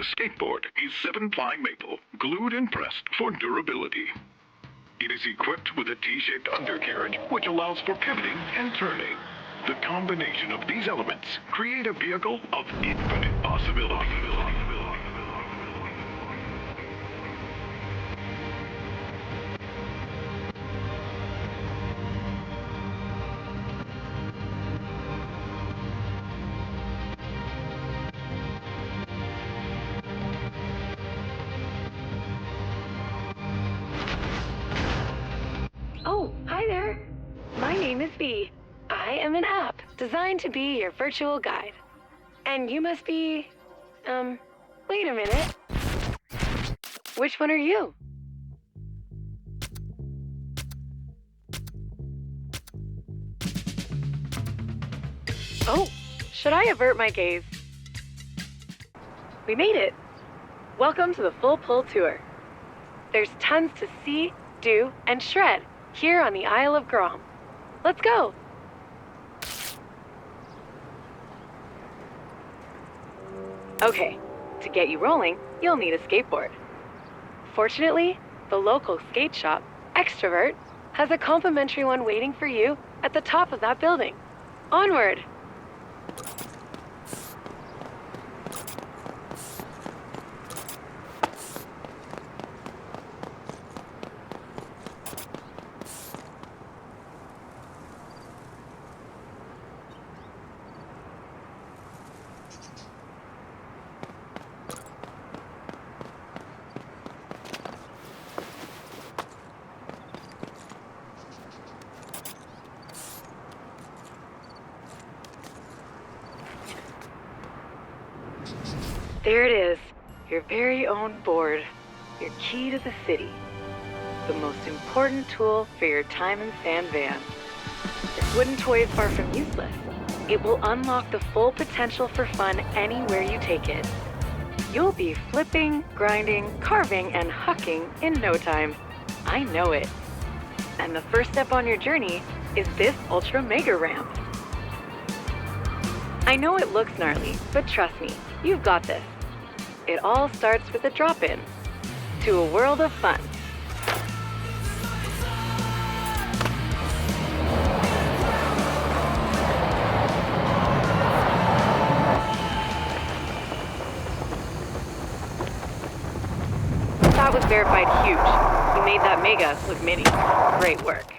skateboard is 7-ply maple, glued and pressed for durability. It is equipped with a T-shaped undercarriage, which allows for pivoting and turning. The combination of these elements create a vehicle of infinite possibility. Oh, hi there. My name is V. I am an app designed to be your virtual guide. And you must be, wait a minute. Which one are you? Oh, should I avert my gaze? We made it. Welcome to the Full Pull Tour. There's tons to see, do, and shred here on the Isle of Grom. Let's go. Okay, to get you rolling, you'll need a skateboard. Fortunately, the local skate shop, Extrovert, has a complimentary one waiting for you at the top of that building. Onward! There it is, your very own board, your key to the city. The most important tool for your time in sand van. This wooden toy is far from useless. It will unlock the full potential for fun anywhere you take it. You'll be flipping, grinding, carving, and hucking in no time. I know it. And the first step on your journey is this ultra mega ramp. I know it looks gnarly, but trust me, you've got this. It all starts with a drop-in to a world of fun. That was verified huge. You made that mega look mini. Great work.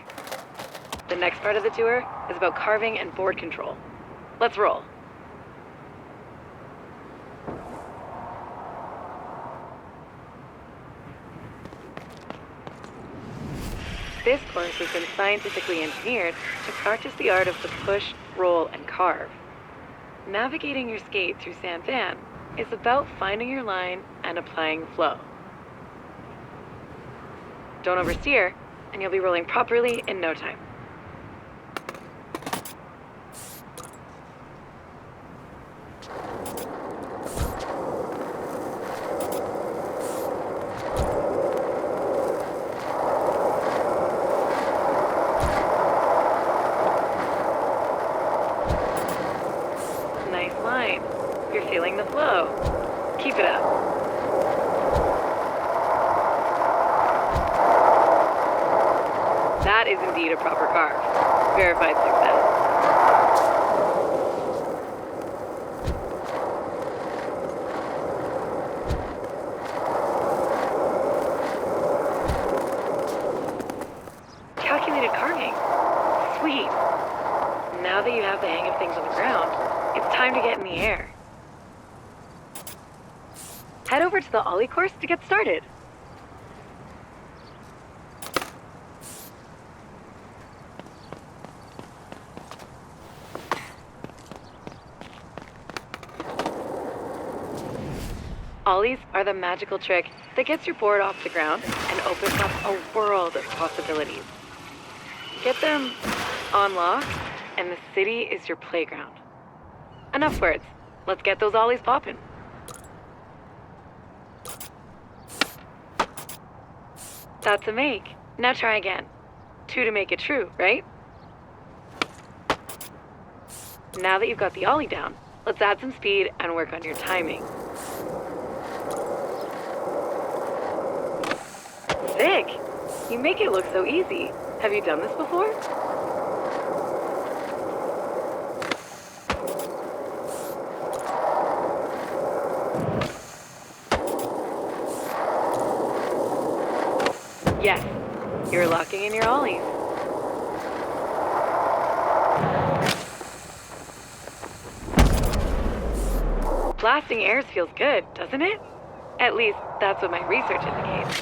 The next part of the tour is about carving and board control. Let's roll. This course has been scientifically engineered to practice the art of the push, roll, and carve. Navigating your skate through sand van is about finding your line and applying flow. Don't oversteer, and you'll be rolling properly in no time. You're feeling the flow. Keep it up. That is indeed a proper carve. Verified success. Calculated carving. Sweet. Now that you have the hang of things on the ground, it's time to get in the air. Head over to the ollie course to get started. Ollies are the magical trick that gets your board off the ground and opens up a world of possibilities. Get them on lock, and the city is your playground. Enough words. Let's get those ollies popping. That's a make. Now try again. 2 to make it true, right? Now that you've got the ollie down, let's add some speed and work on your timing. Sick! You make it look so easy. Have you done this before? Yes, you're locking in your ollies. Blasting airs feels good, doesn't it? At least, that's what my research indicates.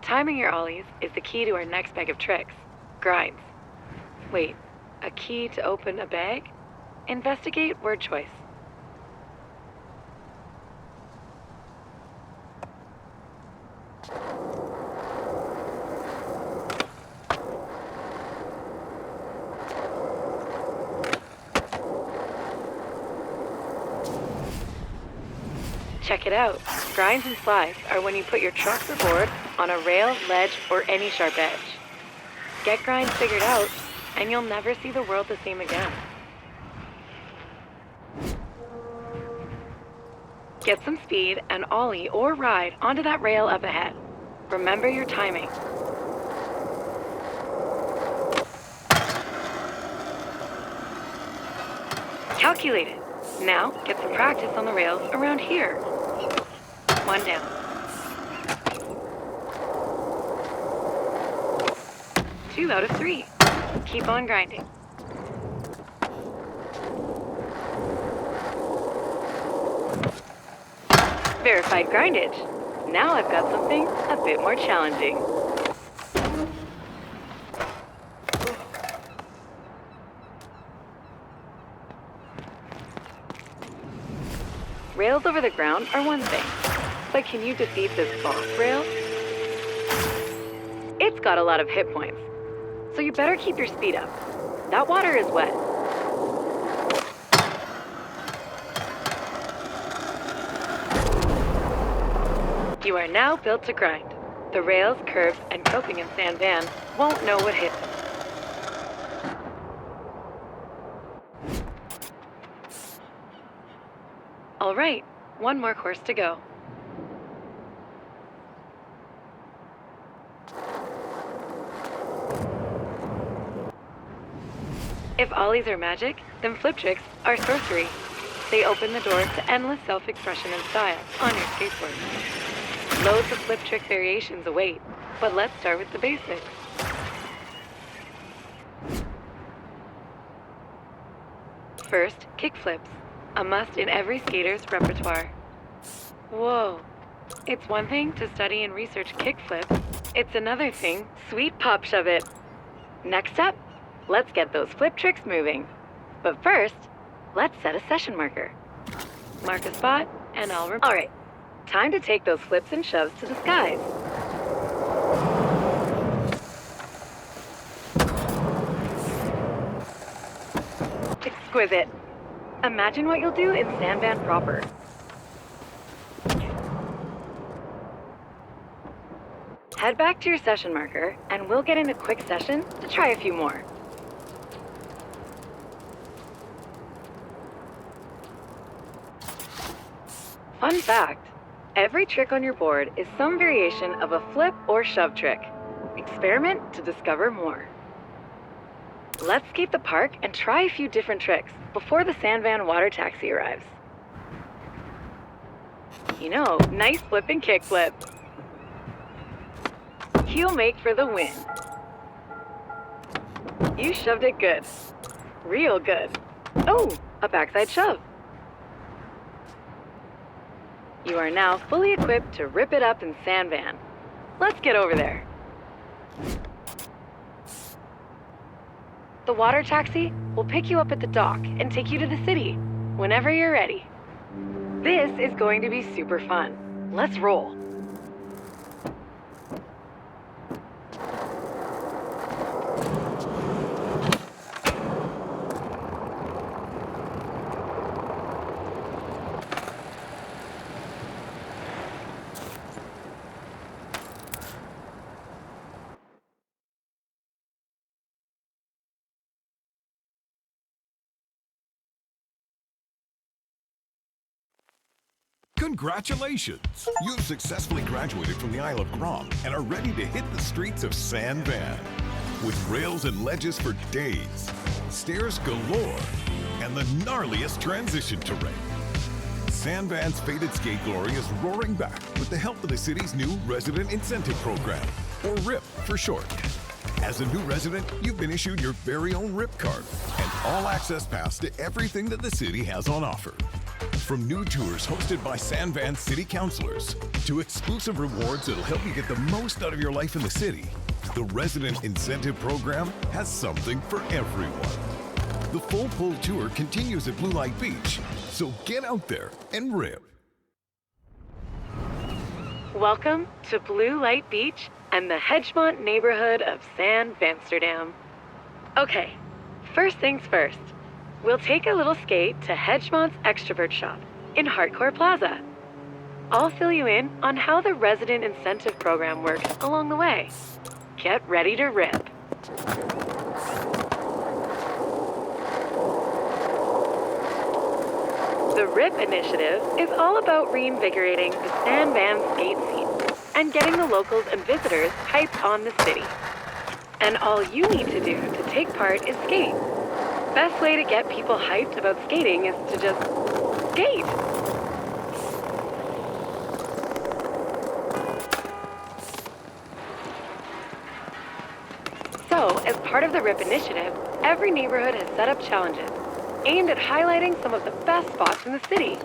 Timing your ollies is the key to our next bag of tricks. Grinds. Wait, a key to open a bag? Investigate word choice. Check it out. Grinds and slides are when you put your truck or board on a rail, ledge, or any sharp edge. Get grinds figured out, and you'll never see the world the same again. Get some speed and ollie or ride onto that rail up ahead. Remember your timing. Calculate it. Now, get some practice on the rails around here. One down. Two out of three. Keep on grinding. Verified grindage. Now I've got something a bit more challenging. Rails over the ground are one thing, but can you defeat this boss rail? It's got a lot of hit points, so you better keep your speed up. That water is wet. You are now built to grind. The rails, curves, and coping in San Van won't know what hit them. All right, one more course to go. If ollies are magic, then flip tricks are sorcery. They open the door to endless self-expression and style on your skateboard. Loads of flip trick variations await, but let's start with the basics. First, kick flips, a must in every skater's repertoire. Whoa, it's one thing to study and research kick flips. It's another thing, sweet pop shove it. Next up, let's get those flip tricks moving. But first, let's set a session marker. Mark a spot, and I'll remember. All right, time to take those flips and shoves to the skies. Exquisite. Imagine what you'll do in San Van proper. Head back to your session marker, and we'll get in a quick session to try a few more. Fun fact, every trick on your board is some variation of a flip or shove trick. Experiment to discover more. Let's skate the park and try a few different tricks before the San Van water taxi arrives. You know, nice flip and kick flip. Heel make for the win. You shoved it good. Real good. Oh, a backside shove. You are now fully equipped to rip it up in San Van. Let's get over there. The water taxi will pick you up at the dock and take you to the city whenever you're ready. This is going to be super fun. Let's roll. Congratulations! You've successfully graduated from the Isle of Grom and are ready to hit the streets of San Van. With rails and ledges for days, stairs galore, and the gnarliest transition terrain. San Van's faded skate glory is roaring back with the help of the city's new Resident Incentive Program, or RIP for short. As a new resident, you've been issued your very own RIP card and all-access pass to everything that the city has on offer. From new tours hosted by San Van city councilors to exclusive rewards that'll help you get the most out of your life in the city, the Resident Incentive Program has something for everyone. The full pull tour continues at Blue Light Beach, so get out there and rip. Welcome to Blue Light Beach and the Hedgemont neighborhood of San Vansterdam. Okay, first things first. We'll take a little skate to Hedgemont's Extrovert Shop in Hardcore Plaza. I'll fill you in on how the Resident Incentive Program works along the way. Get ready to rip. The RIP initiative is all about reinvigorating the San Van skate scene and getting the locals and visitors hyped on the city. And all you need to do to take part is skate. Best way to get people hyped about skating is to just skate. So, as part of the RIP initiative, every neighborhood has set up challenges aimed at highlighting some of the best spots in the city.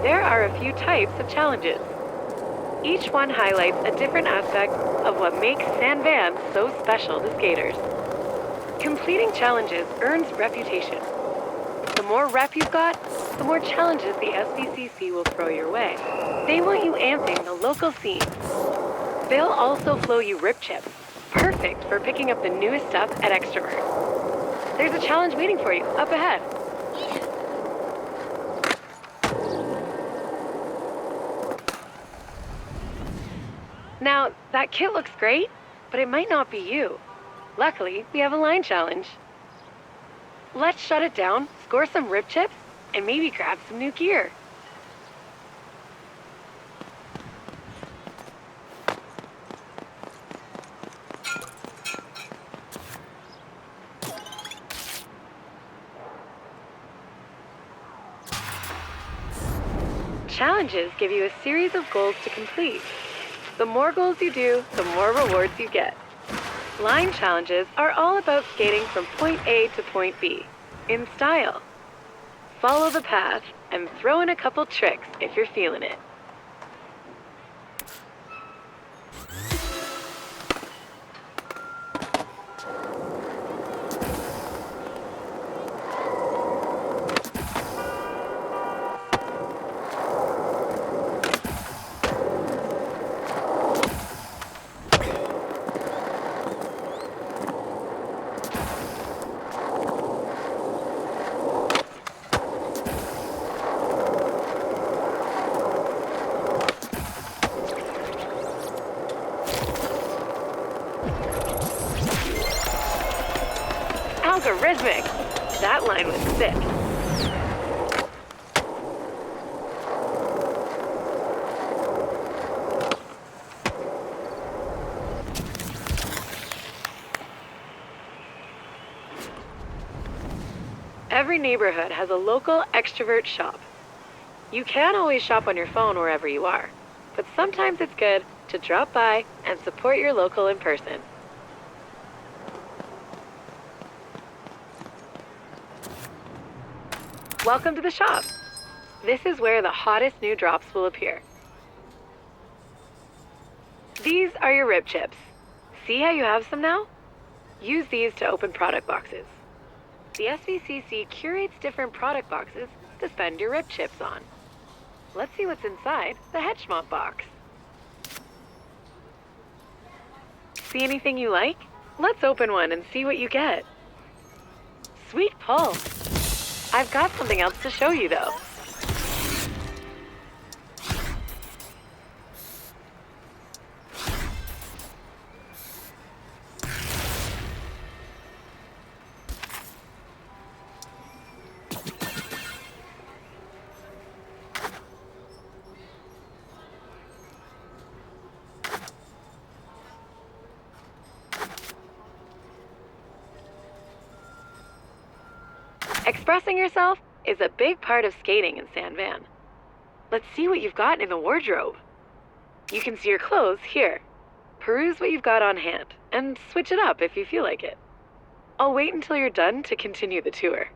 There are a few types of challenges. Each one highlights a different aspect of what makes San Van so special to skaters. Completing challenges earns reputation. The more rep you've got, the more challenges the SVCC will throw your way. They want you amping the local scene. They'll also flow you rip chips, perfect for picking up the newest stuff at Extrovert. There's a challenge waiting for you up ahead. Now, that kit looks great, but it might not be you. Luckily, we have a line challenge. Let's shut it down, score some rip chips, and maybe grab some new gear. Challenges give you a series of goals to complete. The more goals you do, the more rewards you get. Line challenges are all about skating from point A to point B, in style. Follow the path and throw in a couple tricks if you're feeling it. Algorithmic! That line was sick. Every neighborhood has a local Extrovert shop. You can always shop on your phone wherever you are, but sometimes it's good to drop by and support your local in person. Welcome to the shop. This is where the hottest new drops will appear. These are your rib chips. See how you have some now? Use these to open product boxes. The SVCC curates different product boxes to spend your rib chips on. Let's see what's inside the Hedgemont box. See anything you like? Let's open one and see what you get. Sweet pull. I've got something else to show you, though. Expressing yourself is a big part of skating in San Van. Let's see what you've got in the wardrobe. You can see your clothes here. Peruse what you've got on hand, and switch it up if you feel like it. I'll wait until you're done to continue the tour.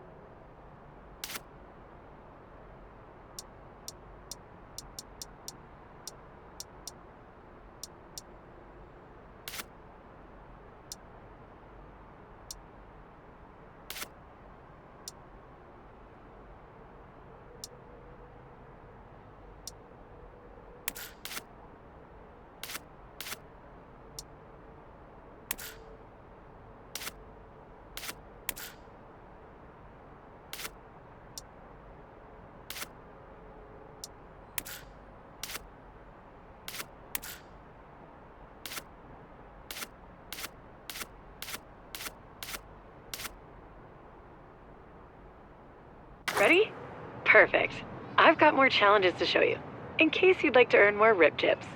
Ready? Perfect. I've got more challenges to show you, in case you'd like to earn more rip tips.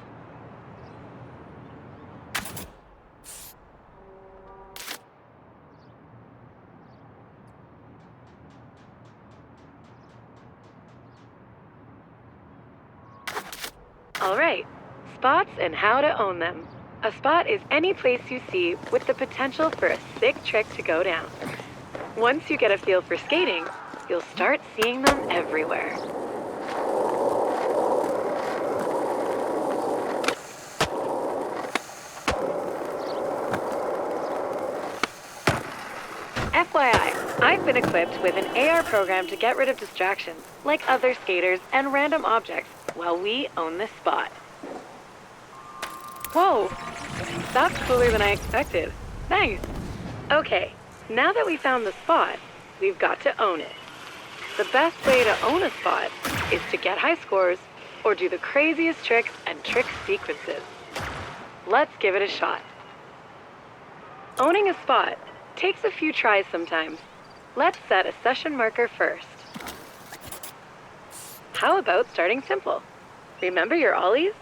Alright, spots and how to own them. A spot is any place you see with the potential for a sick trick to go down. Once you get a feel for skating, you'll start seeing them everywhere. FYI, I've been equipped with an AR program to get rid of distractions, like other skaters and random objects, while we own this spot. Whoa, that's cooler than I expected. Nice. Okay, now that we found the spot, we've got to own it. The best way to own a spot is to get high scores or do the craziest tricks and trick sequences. Let's give it a shot. Owning a spot takes a few tries sometimes. Let's set a session marker first. How about starting simple? Remember your ollies?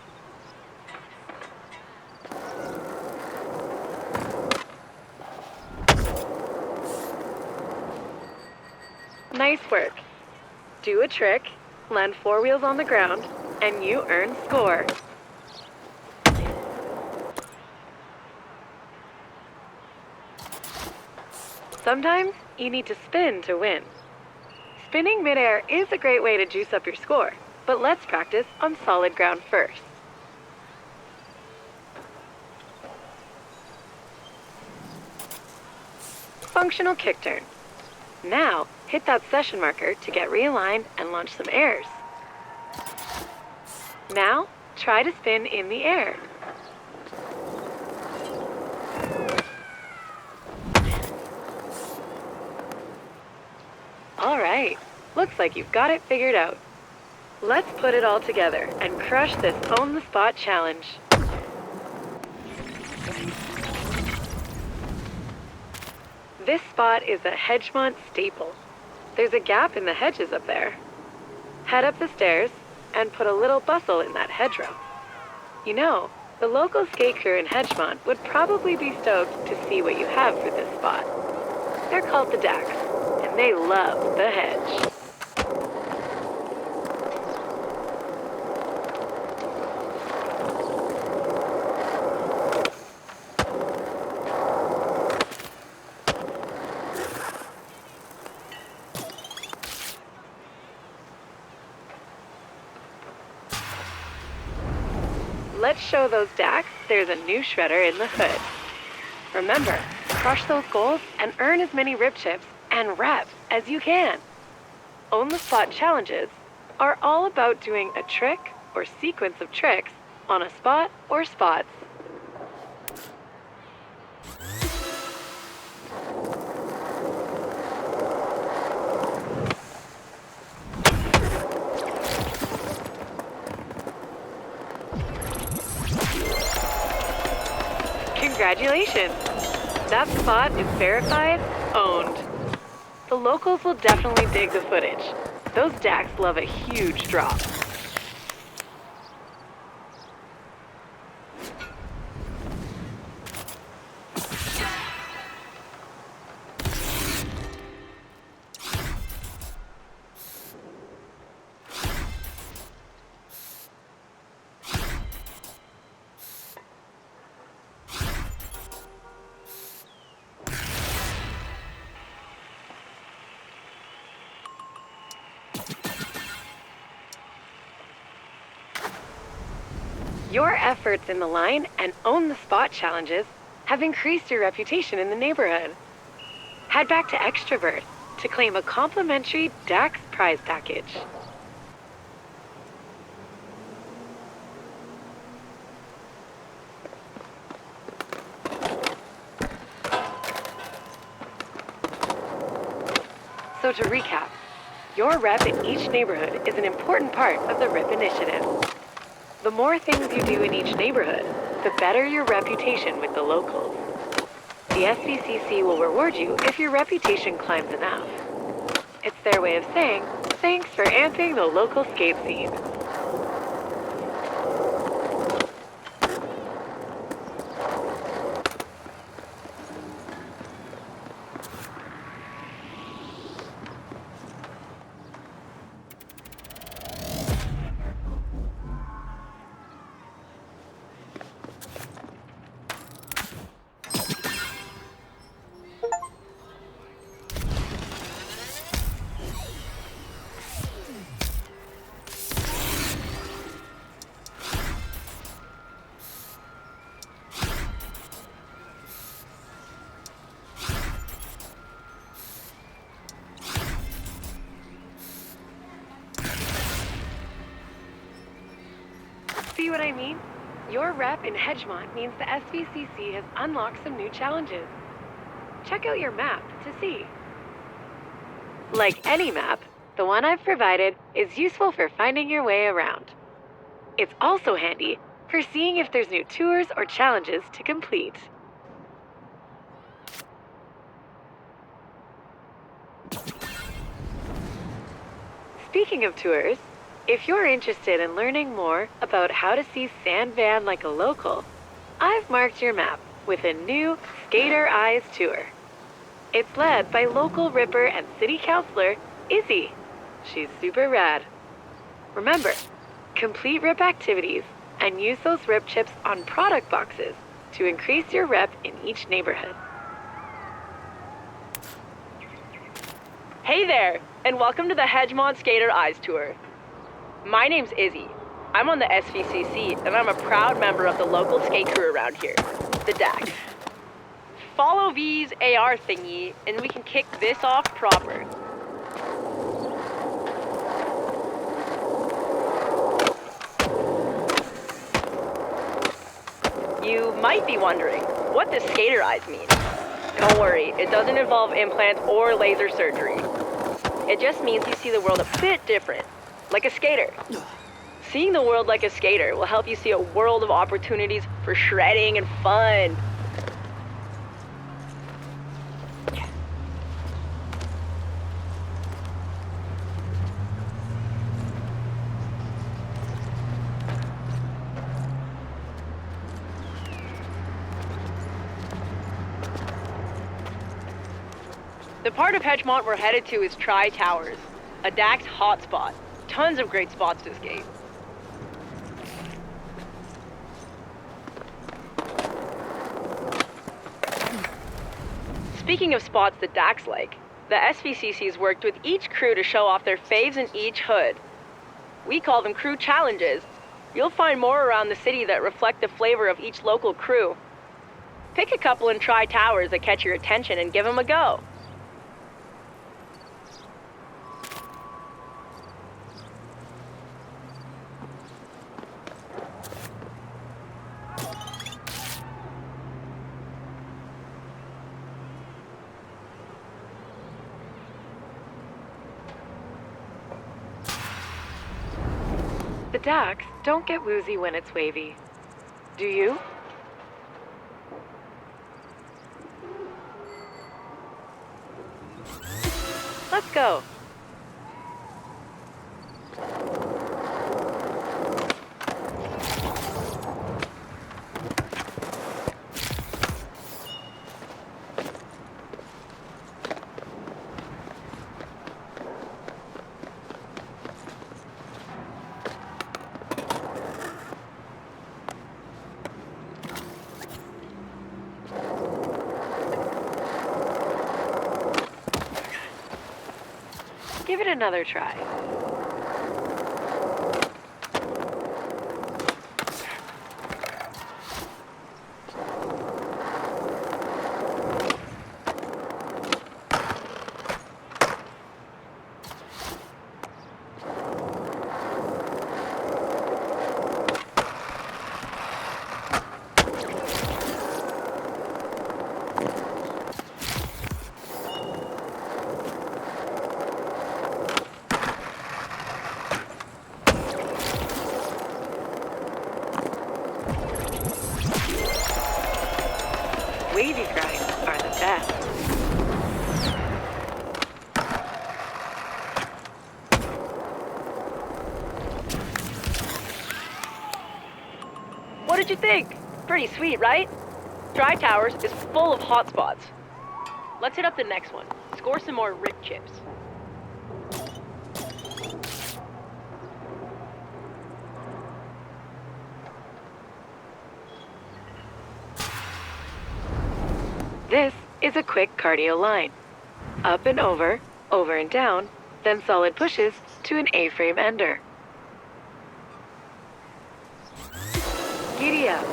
Nice work. Do a trick, land 4 wheels on the ground, and you earn score. Sometimes you need to spin to win. Spinning midair is a great way to juice up your score, but let's practice on solid ground first. Functional kick turn. Now, hit that session marker to get realigned and launch some airs. Now, try to spin in the air. All right, looks like you've got it figured out. Let's put it all together and crush this Own the Spot challenge. This spot is a Hedgemont staple. There's a gap in the hedges up there. Head up the stairs and put a little bustle in that hedgerow. You know, the local skate crew in Hedgemont would probably be stoked to see what you have for this spot. They're called the Daks, and they love the hedge. Let's show those Daks there's a new shredder in the hood. Remember, crush those goals and earn as many rip chips and reps as you can. Own the Spot challenges are all about doing a trick or sequence of tricks on a spot or spots. Congratulations! That spot is verified, owned. The locals will definitely dig the footage. Those Daks love a huge drop. Your efforts in the line and own the spot challenges have increased your reputation in the neighborhood. Head back to Extrovert to claim a complimentary Daks prize package. So to recap, your rep in each neighborhood is an important part of the RIP initiative. The more things you do in each neighborhood, the better your reputation with the locals. The SVCC will reward you if your reputation climbs enough. It's their way of saying, thanks for amping the local skate scene. See what I mean? Your rep in Hedgemont means the SVCC has unlocked some new challenges. Check out your map to see. Like any map, the one I've provided is useful for finding your way around. It's also handy for seeing if there's new tours or challenges to complete. Speaking of tours, if you're interested in learning more about how to see Sand Van like a local, I've marked your map with a new Skater Eyes tour. It's led by local ripper and city councilor, Izzy. She's super rad. Remember, complete rip activities and use those rip chips on product boxes to increase your rep in each neighborhood. Hey there, and welcome to the Hedgemont Skater Eyes Tour. My name's Izzy. I'm on the SVCC, and I'm a proud member of the local skate crew around here, the Daks. Follow V's AR thingy, and we can kick this off proper. You might be wondering, what does skater eyes mean? Don't worry, it doesn't involve implants or laser surgery. It just means you see the world a bit different. Like a skater. Seeing the world like a skater will help you see a world of opportunities for shredding and fun. The part of Hedgemont we're headed to is Tri-Towers, a Daks hotspot. Tons of great spots to skate. Speaking of spots that Daks like, the SVCC's worked with each crew to show off their faves in each hood. We call them crew challenges. You'll find more around the city that reflect the flavor of each local crew. Pick a couple and try towers that catch your attention and give them a go. The Daks don't get woozy when it's wavy. Do you? Let's go. Give it another try. you think? Pretty sweet, right? Dry Towers is full of hotspots. Let's hit up the next one. Score some more rip chips. This is a quick cardio line. Up and over and down, then solid pushes to an A-frame ender. Giddy up.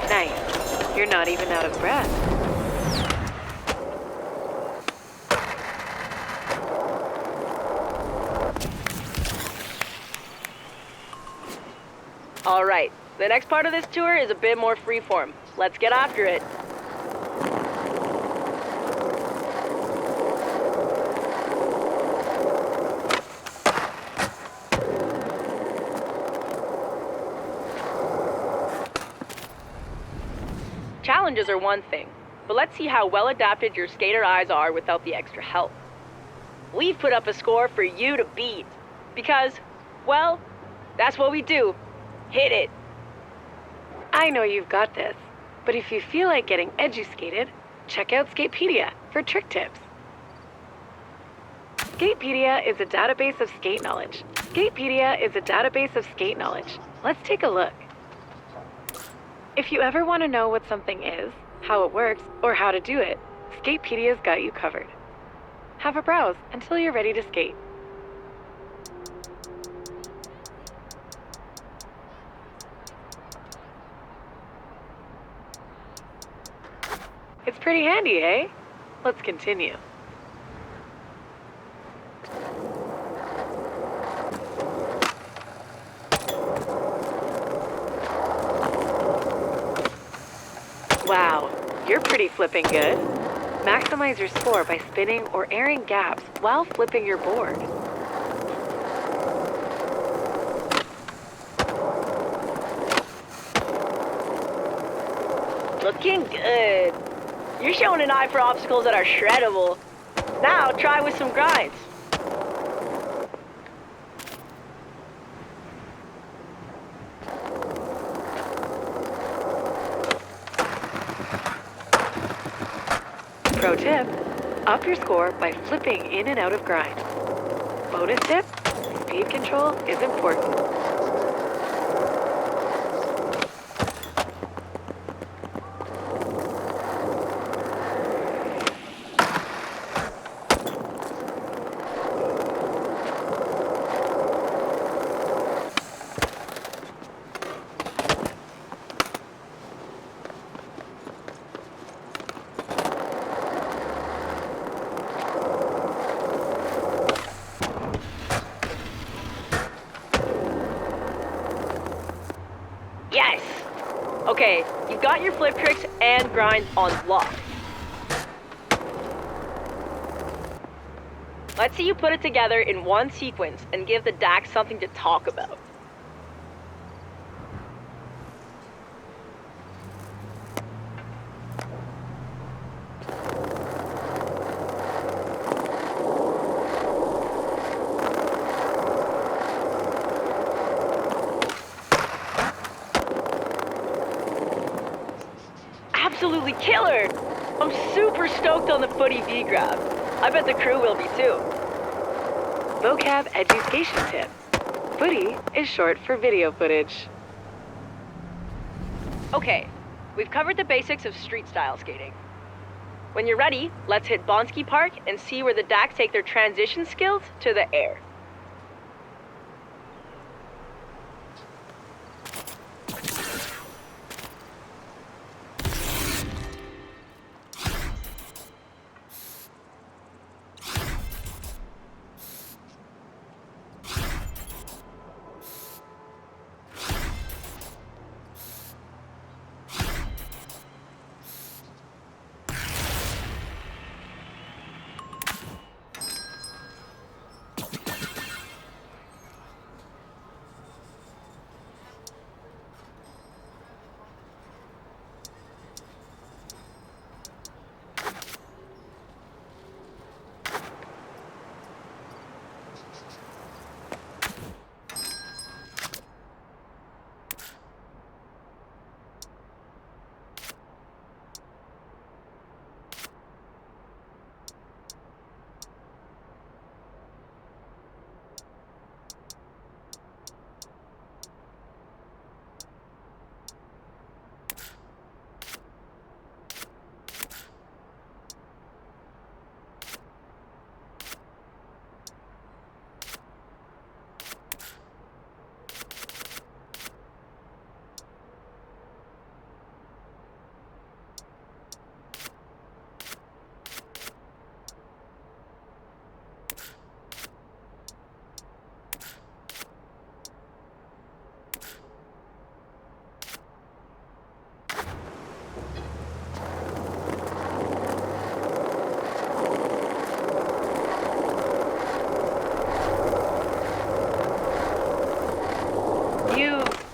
Nice. You're not even out of breath. All right, the next part of this tour is a bit more freeform. Let's get after it. Challenges are one thing, but let's see how well adapted your skater eyes are without the extra help. We've put up a score for you to beat, because, well, that's what we do. Hit it. I know you've got this, but if you feel like getting edu-skated, check out Skatepedia for trick tips. Skatepedia is a database of skate knowledge. Skatepedia is a database of skate knowledge. Let's take a look. If you ever want to know what something is, how it works, or how to do it, Skatepedia's got you covered. Have a browse until you're ready to skate. It's pretty handy, eh? Let's continue. Wow, you're pretty flipping good. Maximize your score by spinning or airing gaps while flipping your board. Looking good. You're showing an eye for obstacles that are shreddable. Now try with some grinds. Pro tip, up your score by flipping in and out of grind. Bonus tip, speed control is important. Yes! Okay, you've got your flip tricks and grinds on lock. Let's see you put it together in one sequence and give the Daks something to talk about. Absolutely killer! I'm super stoked on the footy V-grab. I bet the crew will be too. Vocab education tip. Footy is short for video footage. Okay, we've covered the basics of street-style skating. When you're ready, let's hit Bonsky Park and see where the Daks take their transition skills to the air.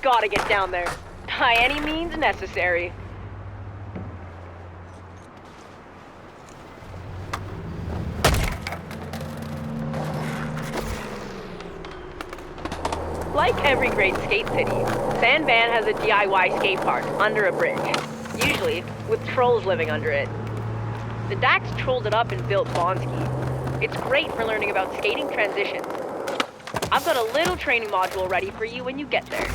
gotta get down there. By any means necessary. Like every great skate city, San Van has a DIY skate park under a bridge, usually with trolls living under it. The Daks trolled it up and built Bonski. It's great for learning about skating transitions. I've got a little training module ready for you when you get there.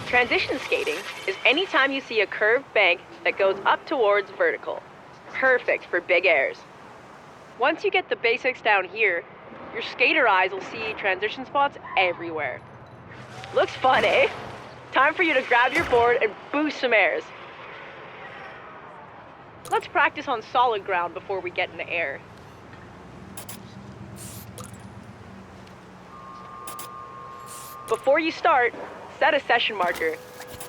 Transition skating is any time you see a curved bank that goes up towards vertical. Perfect for big airs. Once you get the basics down here, your skater eyes will see transition spots everywhere. Looks fun, eh? Time for you to grab your board and boost some airs. Let's practice on solid ground before we get in the air. Before you start, set a session marker.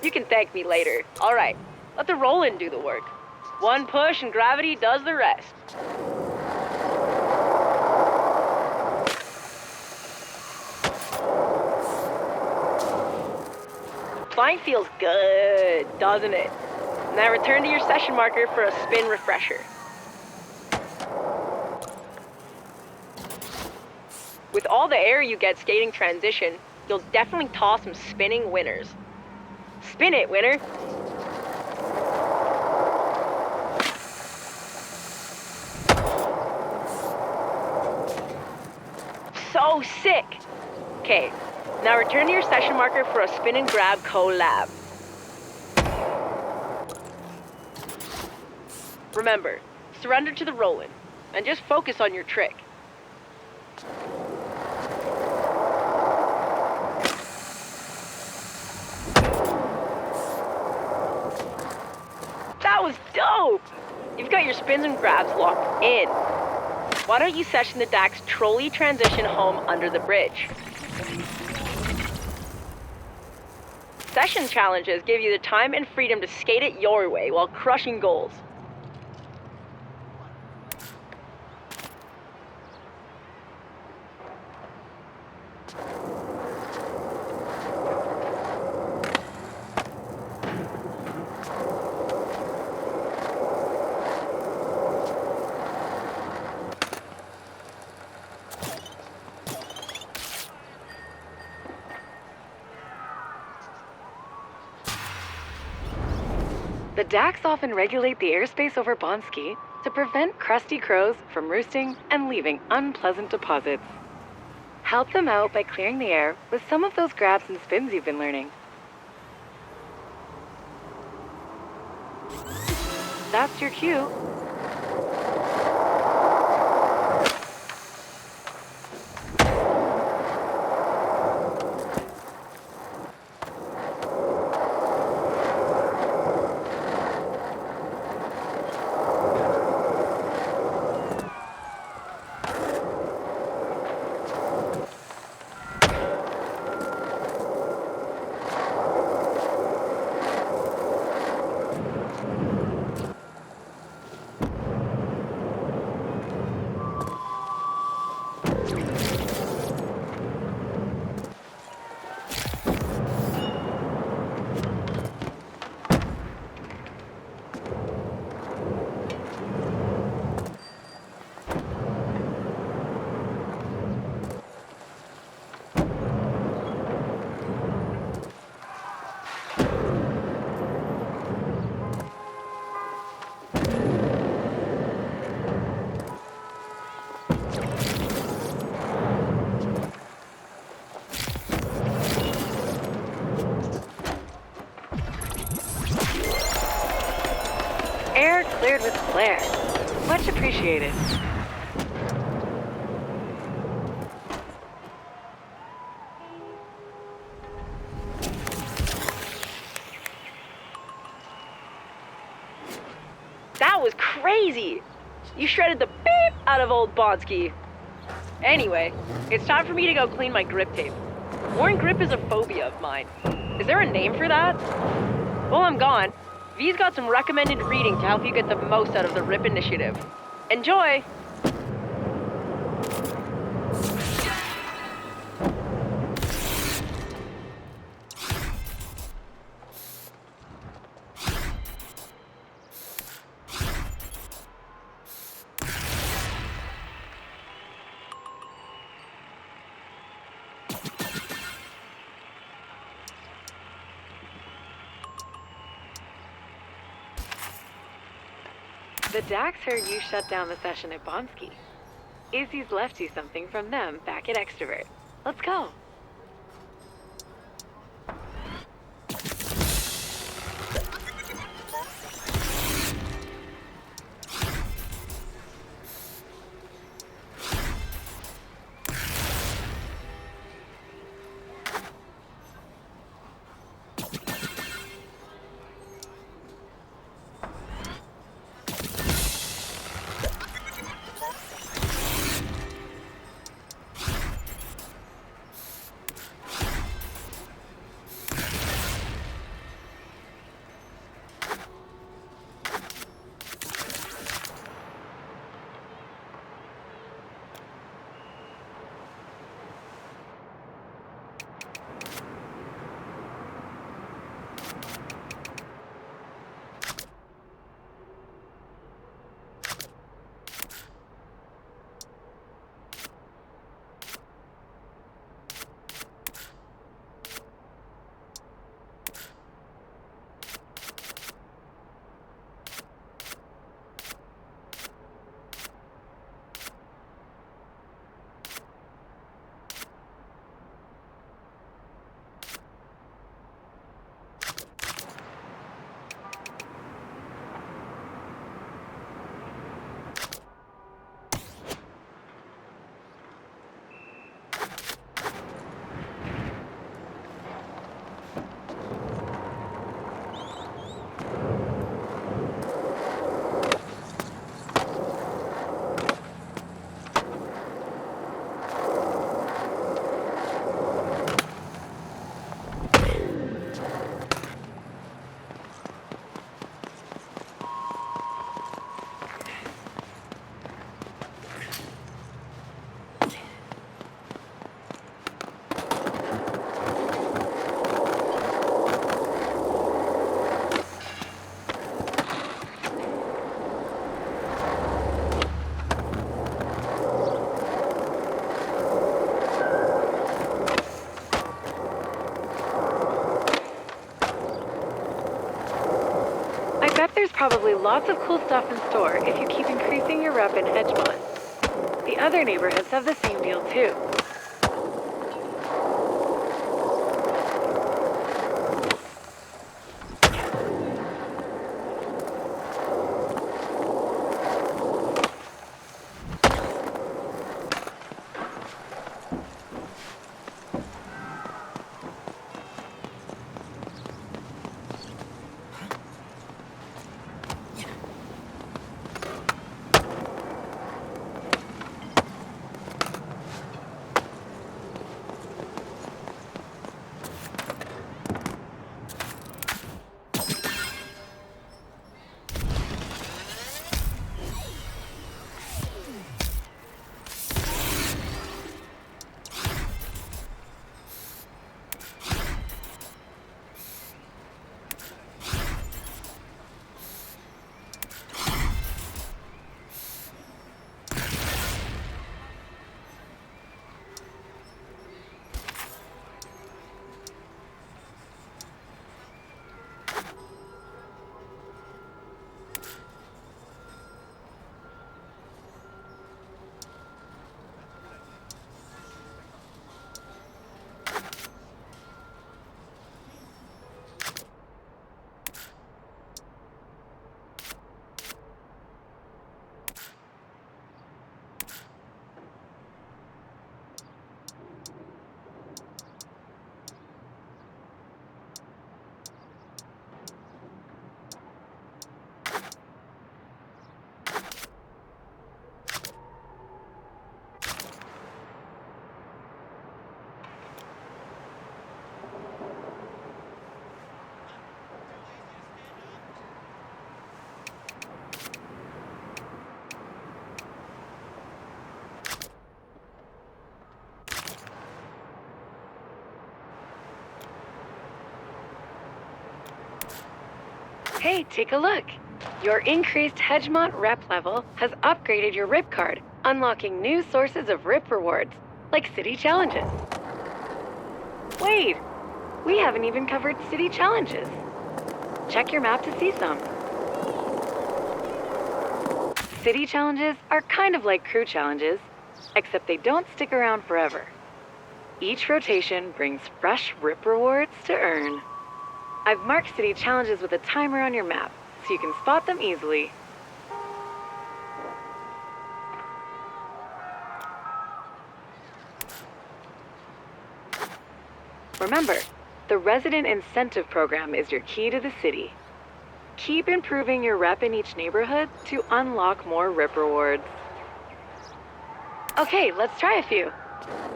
You can thank me later. All right, let the roll-in do the work. One push and gravity does the rest. Flying feels good, doesn't it? Now return to your session marker for a spin refresher. With all the air you get skating transition, you'll definitely toss some spinning winners. Spin it, winner! So sick! Okay, now return to your session marker for a spin and grab collab. Remember, surrender to the roll-in, and just focus on your trick. That was dope! You've got your spins and grabs locked in. Why don't you session the Daks trolley transition home under the bridge? Session challenges give you the time and freedom to skate it your way while crushing goals. The Daks often regulate the airspace over Bonski to prevent crusty crows from roosting and leaving unpleasant deposits. Help them out by clearing the air with some of those grabs and spins you've been learning. That's your cue. Air cleared with flair. Much appreciated. That was crazy! You shredded the beep out of old Bonski. Anyway, it's time for me to go clean my grip tape. Worn grip is a phobia of mine. Is there a name for that? While I'm gone, V's got some recommended reading to help you get the most out of the RIP initiative. Enjoy! The Daks heard you shut down the session at Bonsky. Izzy's left you something from them back at Extrovert. Let's go. There's probably lots of cool stuff in store if you keep increasing your rep in Hedgemont. The other neighborhoods have the same deal too. Hey, take a look. Your increased Hedgemont rep level has upgraded your rip card, unlocking new sources of rip rewards, like city challenges. Wait, we haven't even covered city challenges. Check your map to see some. City challenges are kind of like crew challenges, except they don't stick around forever. Each rotation brings fresh rip rewards to earn. I've marked city challenges with a timer on your map, so you can spot them easily. Remember, the Resident Incentive Program is your key to the city. Keep improving your rep in each neighborhood to unlock more rip rewards. Okay, let's try a few.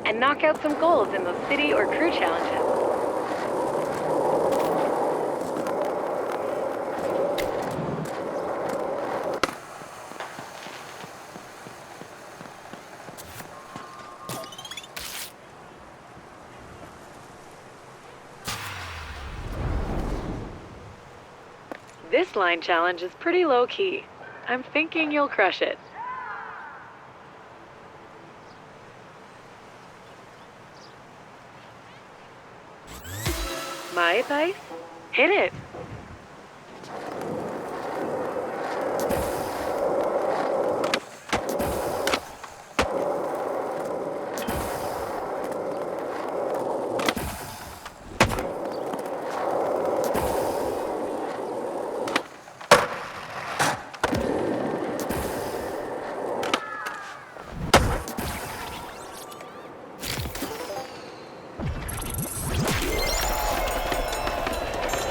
And knock out some goals in those city or crew challenges. This line challenge is pretty low-key. I'm thinking you'll crush it. My advice? Hit it!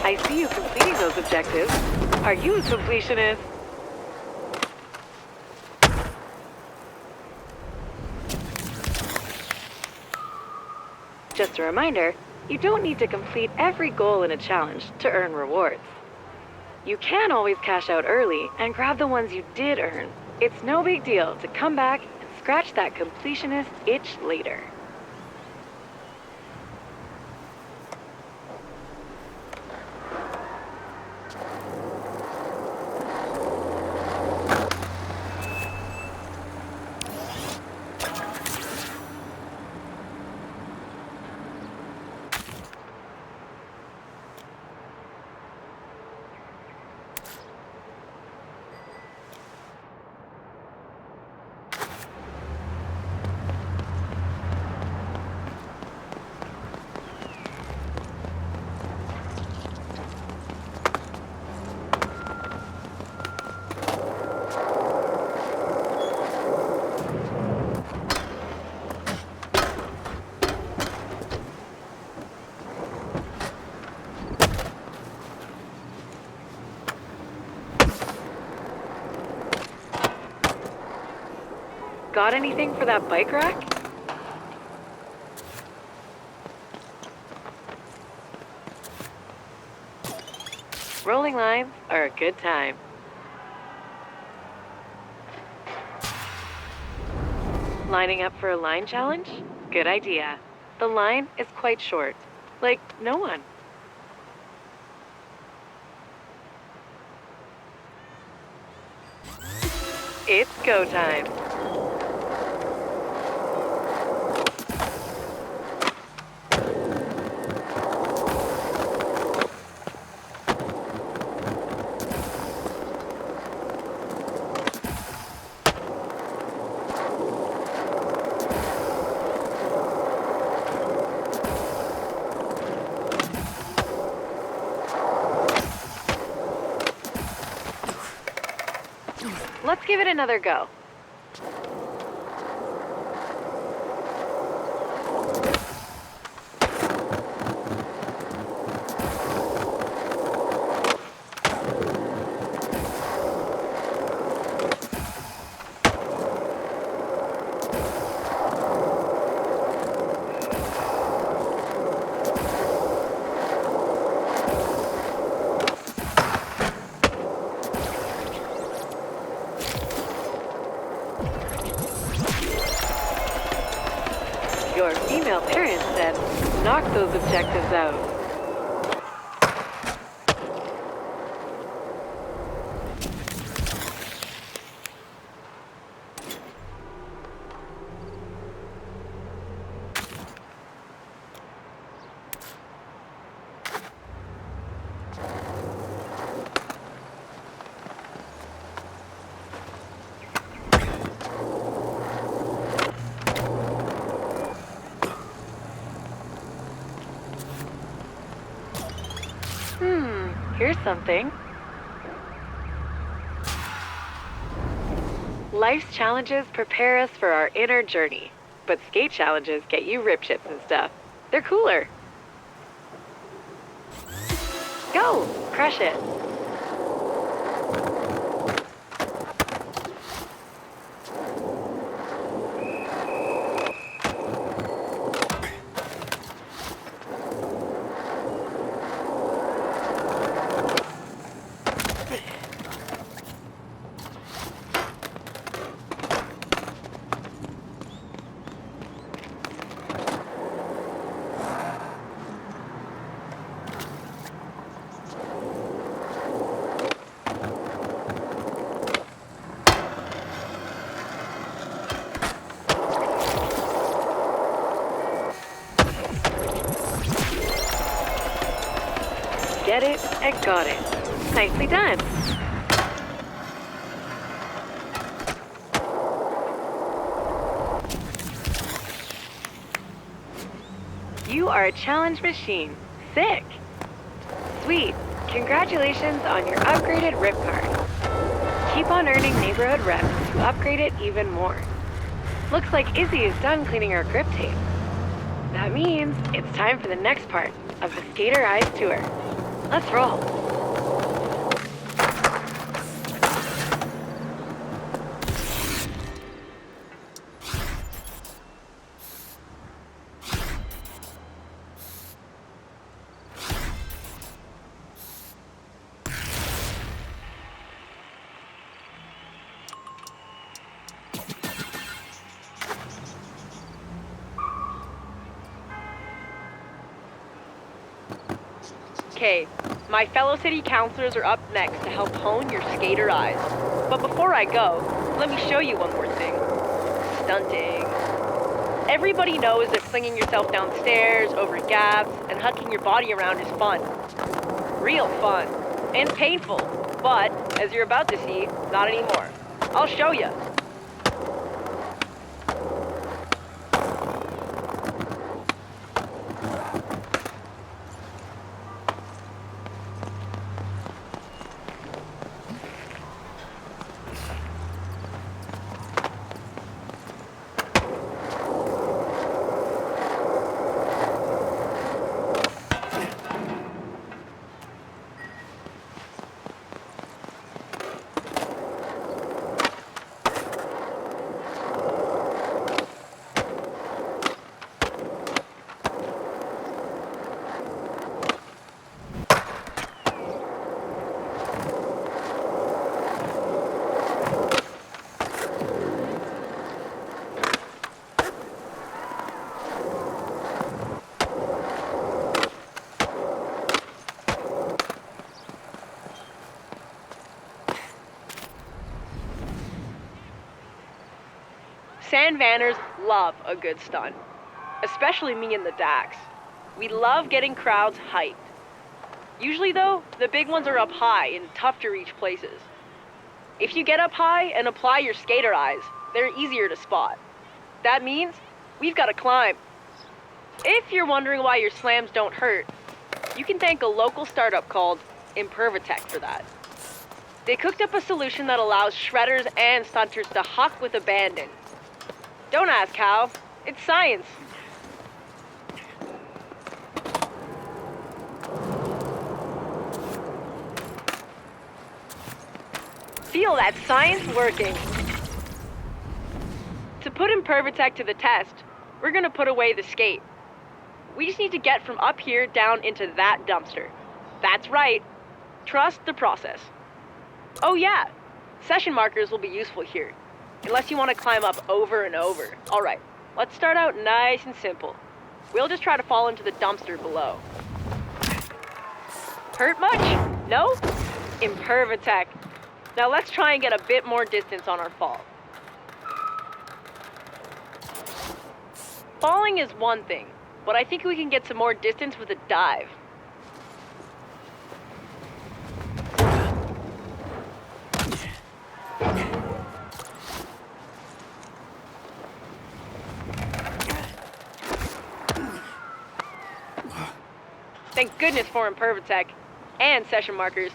I see you completing those objectives. Are you a completionist? Just a reminder, you don't need to complete every goal in a challenge to earn rewards. You can always cash out early and grab the ones you did earn. It's no big deal to come back and scratch that completionist itch later. Got anything for that bike rack? Rolling lines are a good time. Lining up for a line challenge? Good idea. The line is quite short, like no one. It's go time. Let's give it another go. Your female parent said, knock those objectives out. something. Life's challenges prepare us for our inner journey, but skate challenges get you rip chips and stuff. They're cooler. Go! Crush it! Get it and got it. Nicely done. You are a challenge machine. Sick. Sweet. Congratulations on your upgraded rip card. Keep on earning neighborhood reps to upgrade it even more. Looks like Izzy is done cleaning our grip tape. That means it's time for the next part of the Skater Eyes Tour. Let's roll. Okay, my fellow city councilors are up next to help hone your skater eyes. But before I go, let me show you one more thing. Stunting. Everybody knows that flinging yourself downstairs, over gaps, and hucking your body around is fun. Real fun. And painful. But, as you're about to see, not anymore. I'll show you. Sand Vanners love a good stunt, especially me and the Daks. We love getting crowds hyped. Usually though, the big ones are up high and tough to reach places. If you get up high and apply your skater eyes, they're easier to spot. That means we've got to climb. If you're wondering why your slams don't hurt, you can thank a local startup called Impervatech for that. They cooked up a solution that allows shredders and stunters to huck with abandon. Don't ask how. It's science. Feel that science working. To put Impervatech to the test, we're gonna put away the skate. We just need to get from up here down into that dumpster. That's right. Trust the process. Oh yeah, session markers will be useful here. Unless you want to climb up over and over. Alright, let's start out nice and simple. We'll just try to fall into the dumpster below. Hurt much? No? Impervatech. Now let's try and get a bit more distance on our fall. Falling is one thing, but I think we can get some more distance with a dive. Thank goodness for Impervatech. and session markers.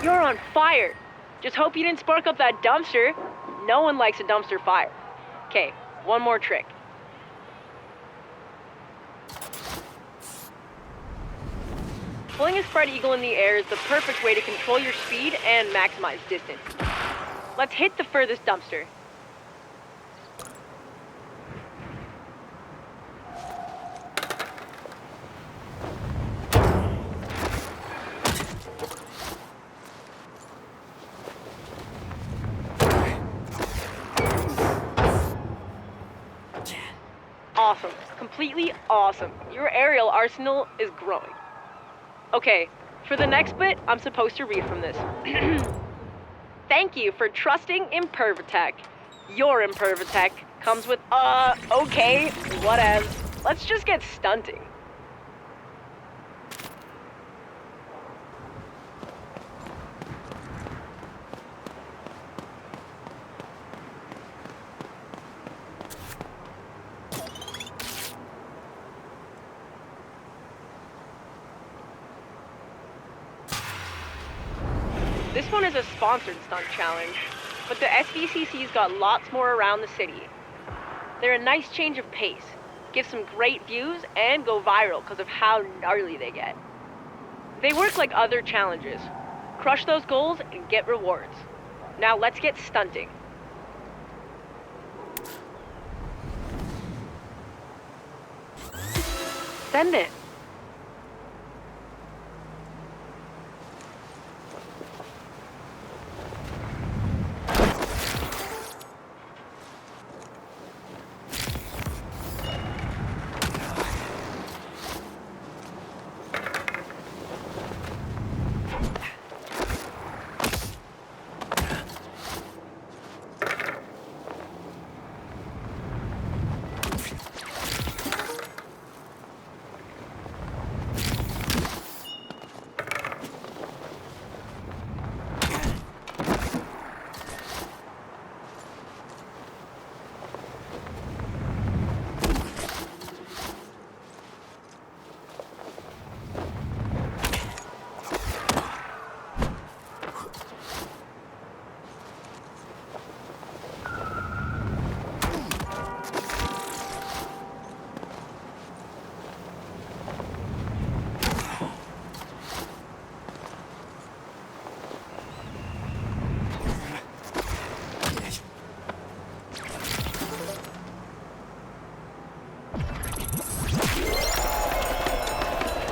You're on fire! Just hope you didn't spark up that dumpster. No one likes a dumpster fire. Okay, one more trick. Pulling a spread eagle in the air is the perfect way to control your speed and maximize distance. Let's hit the furthest dumpster. Awesome. Completely awesome. Your aerial arsenal is growing. Okay, for the next bit, I'm supposed to read from this. Thank you for trusting Impervitech. Your Impervitech comes with, okay, whatever. Let's just get stunting. This one is a sponsored stunt challenge, but the SVCC's got lots more around the city. They're a nice change of pace, give some great views, and go viral because of how gnarly they get. They work like other challenges. Crush those goals and get rewards. Now let's get stunting. Send it.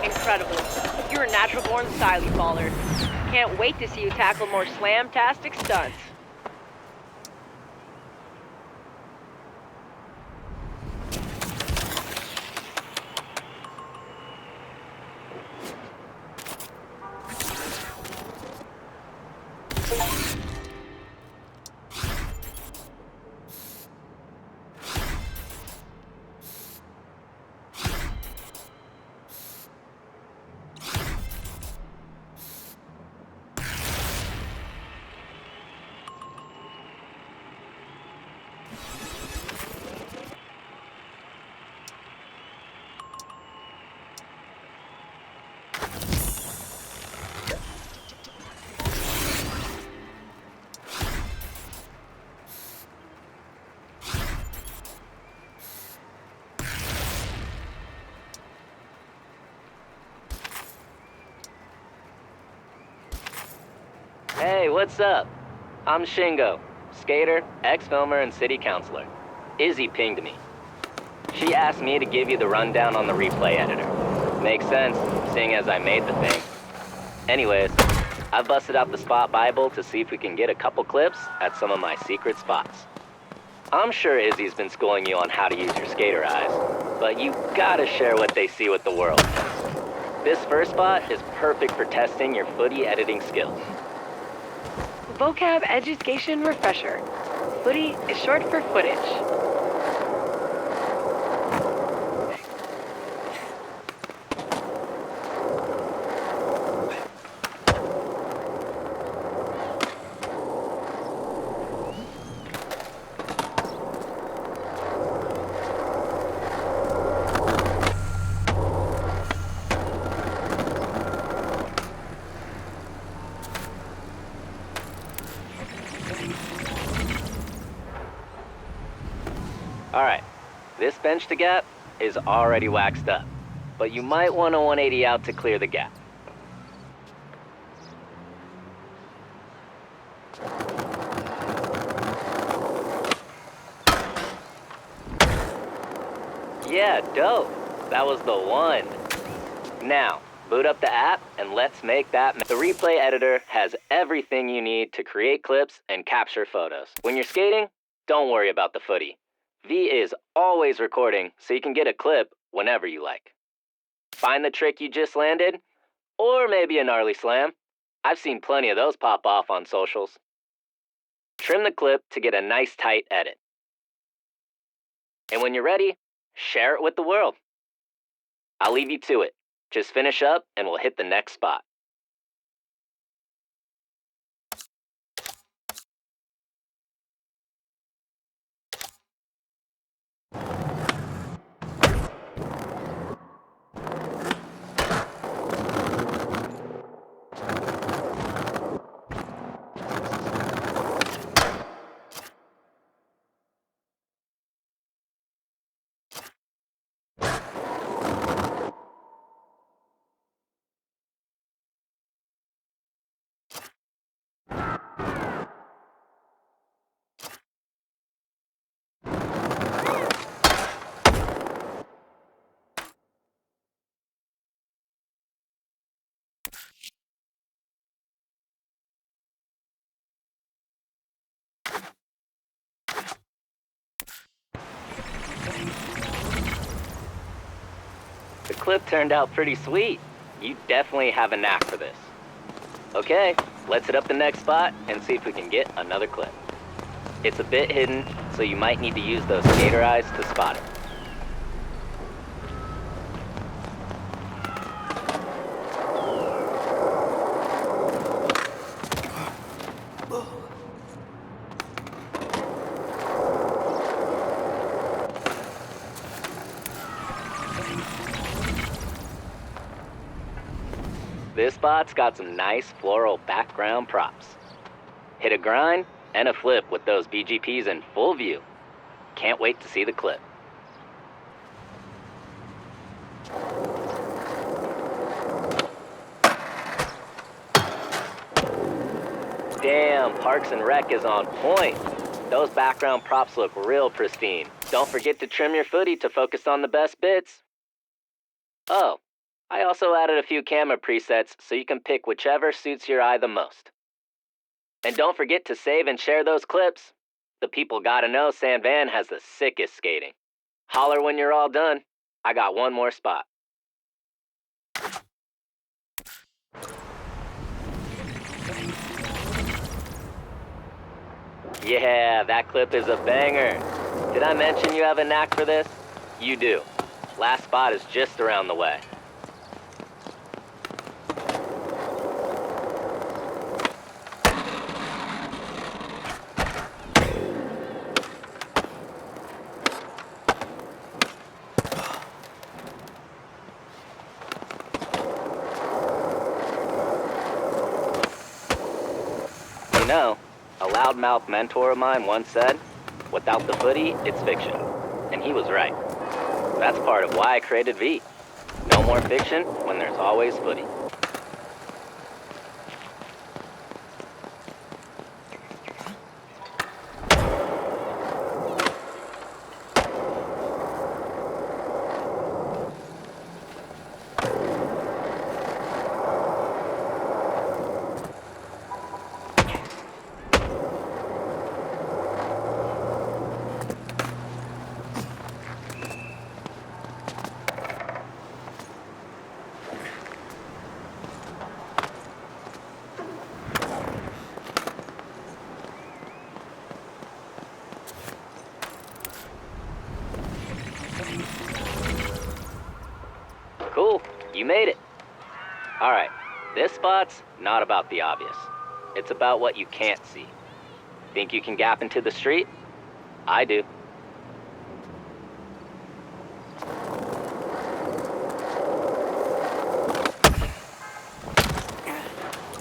Incredible. You're a natural-born styly faller. Can't wait to see you tackle more slam-tastic stunts. Hey, what's up? I'm Shingo, skater, ex-filmer, and city councilor. Izzy pinged me. She asked me to give you the rundown on the replay editor. Makes sense, seeing as I made the thing. Anyways, I busted out the Spot Bible to see if we can get a couple clips at some of my secret spots. I'm sure Izzy's been schooling you on how to use your skater eyes, but you gotta share what they see with the world. This first spot is perfect for testing your footy editing skills. Vocab Education Refresher. Footy is short for footage. Alright, this bench to gap is already waxed up, but you might want a 180 out to clear the gap. Yeah, dope. That was the one. Now, boot up the app and let's make that. The replay editor has everything you need to create clips and capture photos. When you're skating, don't worry about the footy. V is always recording so you can get a clip whenever you like. Find the trick you just landed, or maybe a gnarly slam. I've seen plenty of those pop off on socials. Trim the clip to get a nice tight edit. And when you're ready, share it with the world. I'll leave you to it. Just finish up and we'll hit the next spot. The clip turned out pretty sweet. You definitely have a knack for this. Okay, let's hit up the next spot and see if we can get another clip. It's a bit hidden, so you might need to use those skater eyes to spot it. This spot's got some nice floral background props. Hit a grind and a flip with those BGPs in full view. Can't wait to see the clip. Damn, Parks and Rec is on point. Those background props look real pristine. Don't forget to trim your footy to focus on the best bits. Oh, I also added a few camera presets so you can pick whichever suits your eye the most. And don't forget to save and share those clips. The people gotta know San Van has the sickest skating. Holler when you're all done. I got one more spot. Yeah, that clip is a banger. Did I mention you have a knack for this? You do. Last spot is just around the way. You know, a loudmouth mentor of mine once said, without the footy, it's fiction. And he was right. That's part of why I created V. No more fiction when there's always footy. Cool, you made it. All right, this spot's not about the obvious. It's about what you can't see. Think you can gap into the street? I do.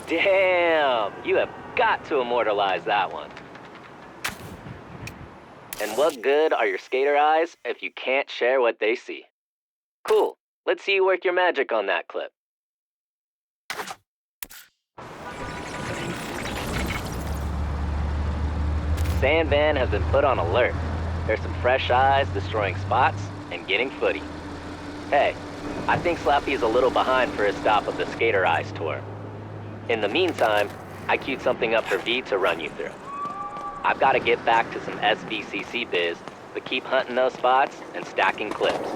Damn, you have got to immortalize that one. And what good are your skater eyes if you can't share what they see? Cool. Let's see you work your magic on that clip. Sand Van has been put on alert. There's some fresh eyes destroying spots and getting footy. Hey, I think Slappy's a little behind for his stop of the Skater Eyes tour. In the meantime, I queued something up for V to run you through. I've got to get back to some SVCC biz, but keep hunting those spots and stacking clips.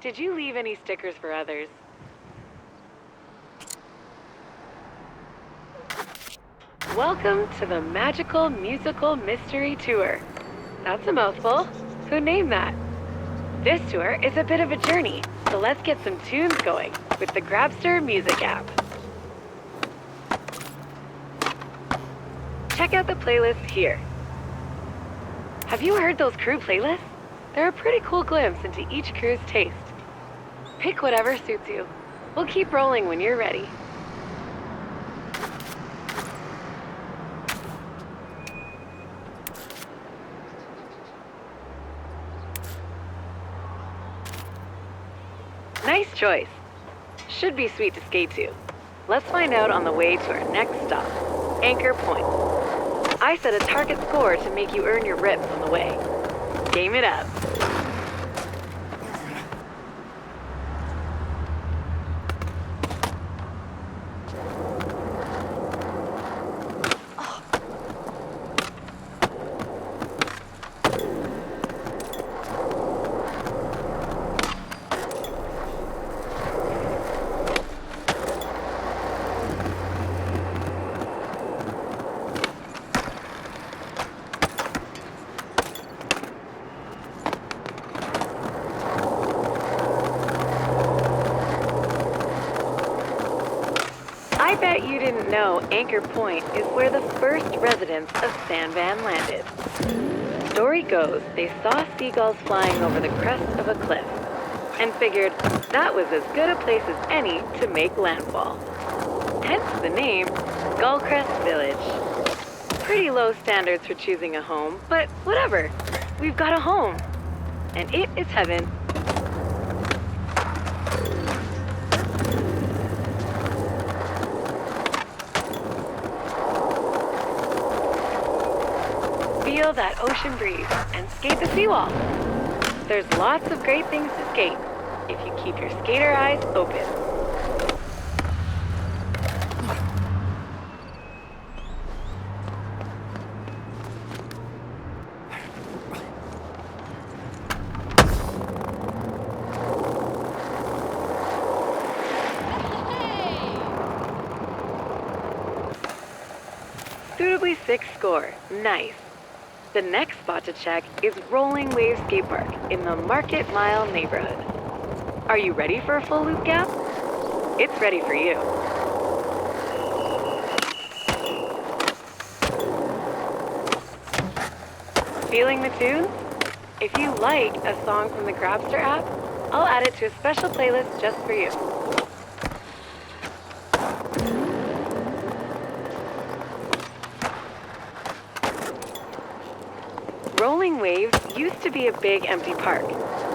Did you leave any stickers for others? Welcome to the Magical Musical Mystery Tour. That's a mouthful. Who named that? This tour is a bit of a journey, so let's get some tunes going with the Grabster music app. Check out the playlist here. Have you heard those crew playlists? They're a pretty cool glimpse into each crew's taste. Pick whatever suits you. We'll keep rolling when you're ready. Nice choice. Should be sweet to skate to. Let's find out on the way to our next stop, Anchor Point. I set a target score to make you earn your rips on the way. Game it up. I bet you didn't know Anchor Point is where the first residents of Sand Van landed. Story goes they saw seagulls flying over the crest of a cliff and figured that was as good a place as any to make landfall. Hence the name Skullcrest Village. Pretty low standards for choosing a home, but whatever. We've got a home. And it is heaven. Feel that ocean breeze and skate the seawall. There's lots of great things to skate if you keep your skater eyes open. Suitably 6 score. Nice. The next spot to check is Rolling Wave Skate Park in the Market Mile neighborhood. Are you ready for a full loop gap? It's ready for you. Feeling the tunes? If you like a song from the Grabster app, I'll add it to a special playlist just for you. Rolling Waves used to be a big empty park,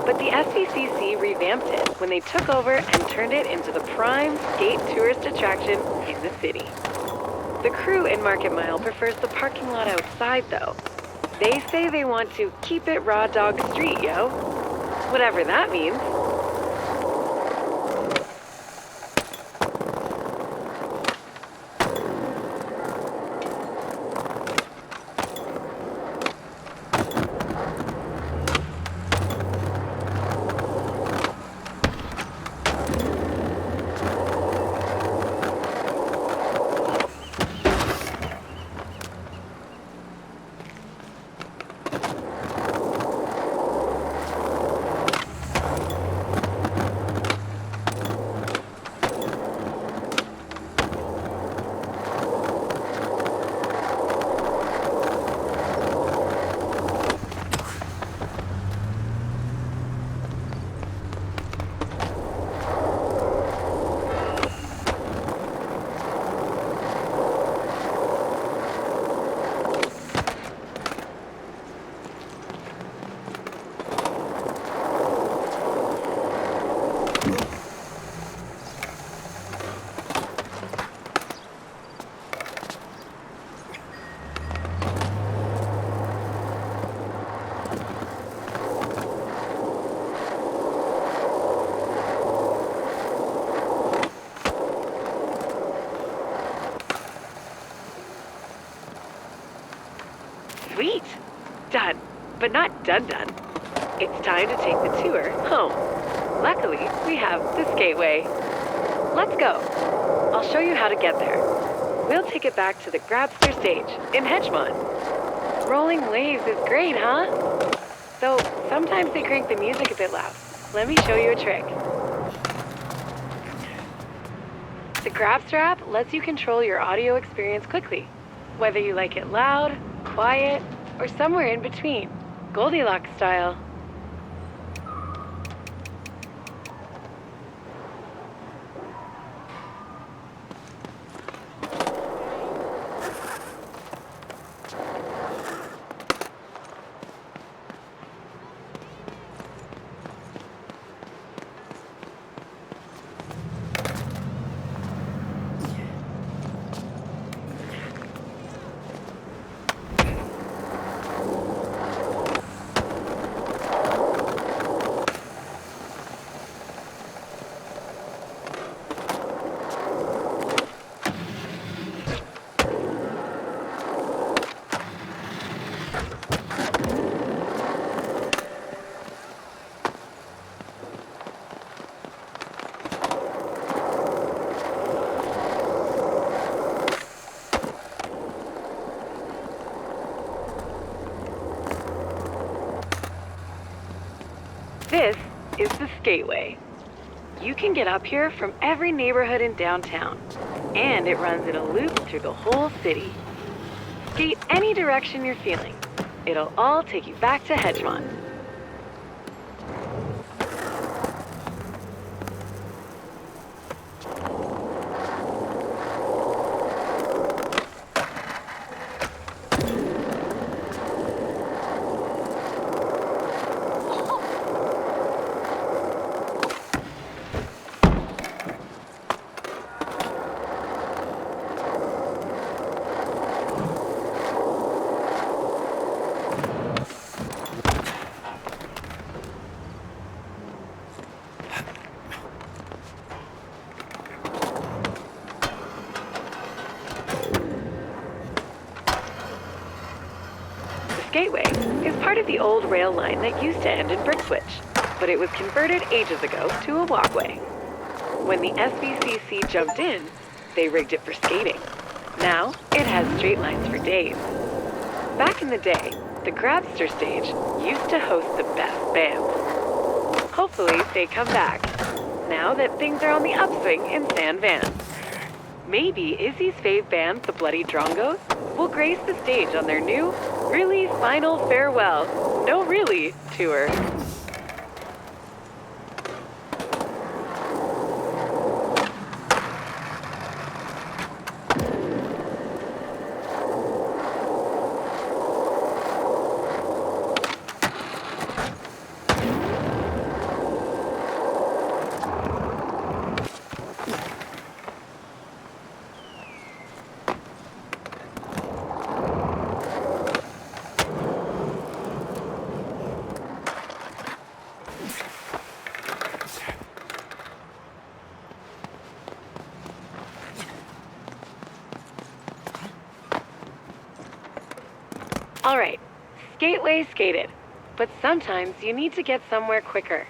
but the SVCC revamped it when they took over and turned it into the prime skate tourist attraction in the city. The crew in Market Mile prefers the parking lot outside, though. They say they want to keep it raw dog street, yo. Whatever that means. Sweet. Done. But not done. It's time to take the tour home. Luckily, we have the skateway. Let's go. I'll show you how to get there. We'll take it back to the Grabster stage in Hedgemont. Rolling Waves is great, huh? Though sometimes they crank the music a bit loud. Let me show you a trick. The Grabster app lets you control your audio experience quickly, whether you like it loud, quiet, or somewhere in between, Goldilocks style. This is the Skateway. You can get up here from every neighborhood in downtown, and it runs in a loop through the whole city. Skate any direction you're feeling. It'll all take you back to Hedgemont. Gateway is part of the old rail line that used to end in Brixwich, but it was converted ages ago to a walkway. When the SVCC jumped in, they rigged it for skating. Now, it has straight lines for days. Back in the day, the Grabster stage used to host the best bands. Hopefully, they come back, now that things are on the upswing in San Van. Maybe Izzy's fave band, the Bloody Drongos, will grace the stage on their new, really final farewell, no really, tour. Alright, skateway skated. But sometimes you need to get somewhere quicker.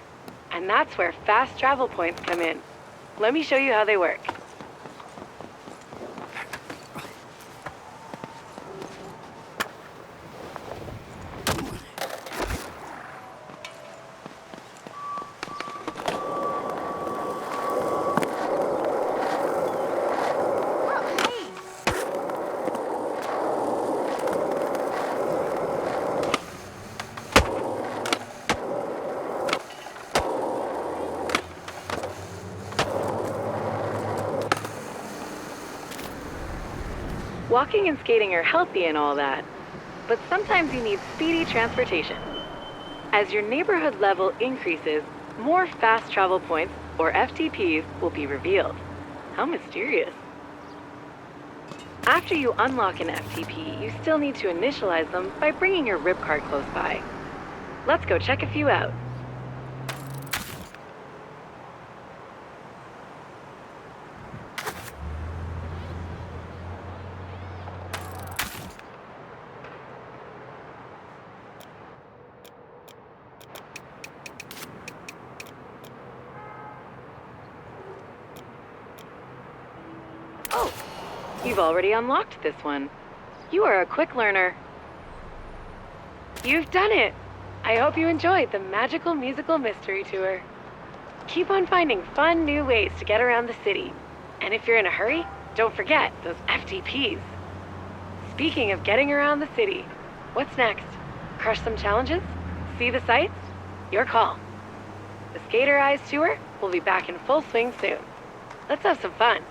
And that's where fast travel points come in. Let me show you how they work. Walking and skating are healthy and all that, but sometimes you need speedy transportation. As your neighborhood level increases, more fast travel points, or FTPs, will be revealed. How mysterious. After you unlock an FTP, you still need to initialize them by bringing your rib card close by. Let's go check a few out. Oh, you've already unlocked this one. You are a quick learner. You've done it! I hope you enjoyed the magical musical mystery tour. Keep on finding fun new ways to get around the city. And if you're in a hurry, don't forget those FTPs. Speaking of getting around the city, what's next? Crush some challenges? See the sights? Your call. The Skater Eyes tour will be back in full swing soon. Let's have some fun.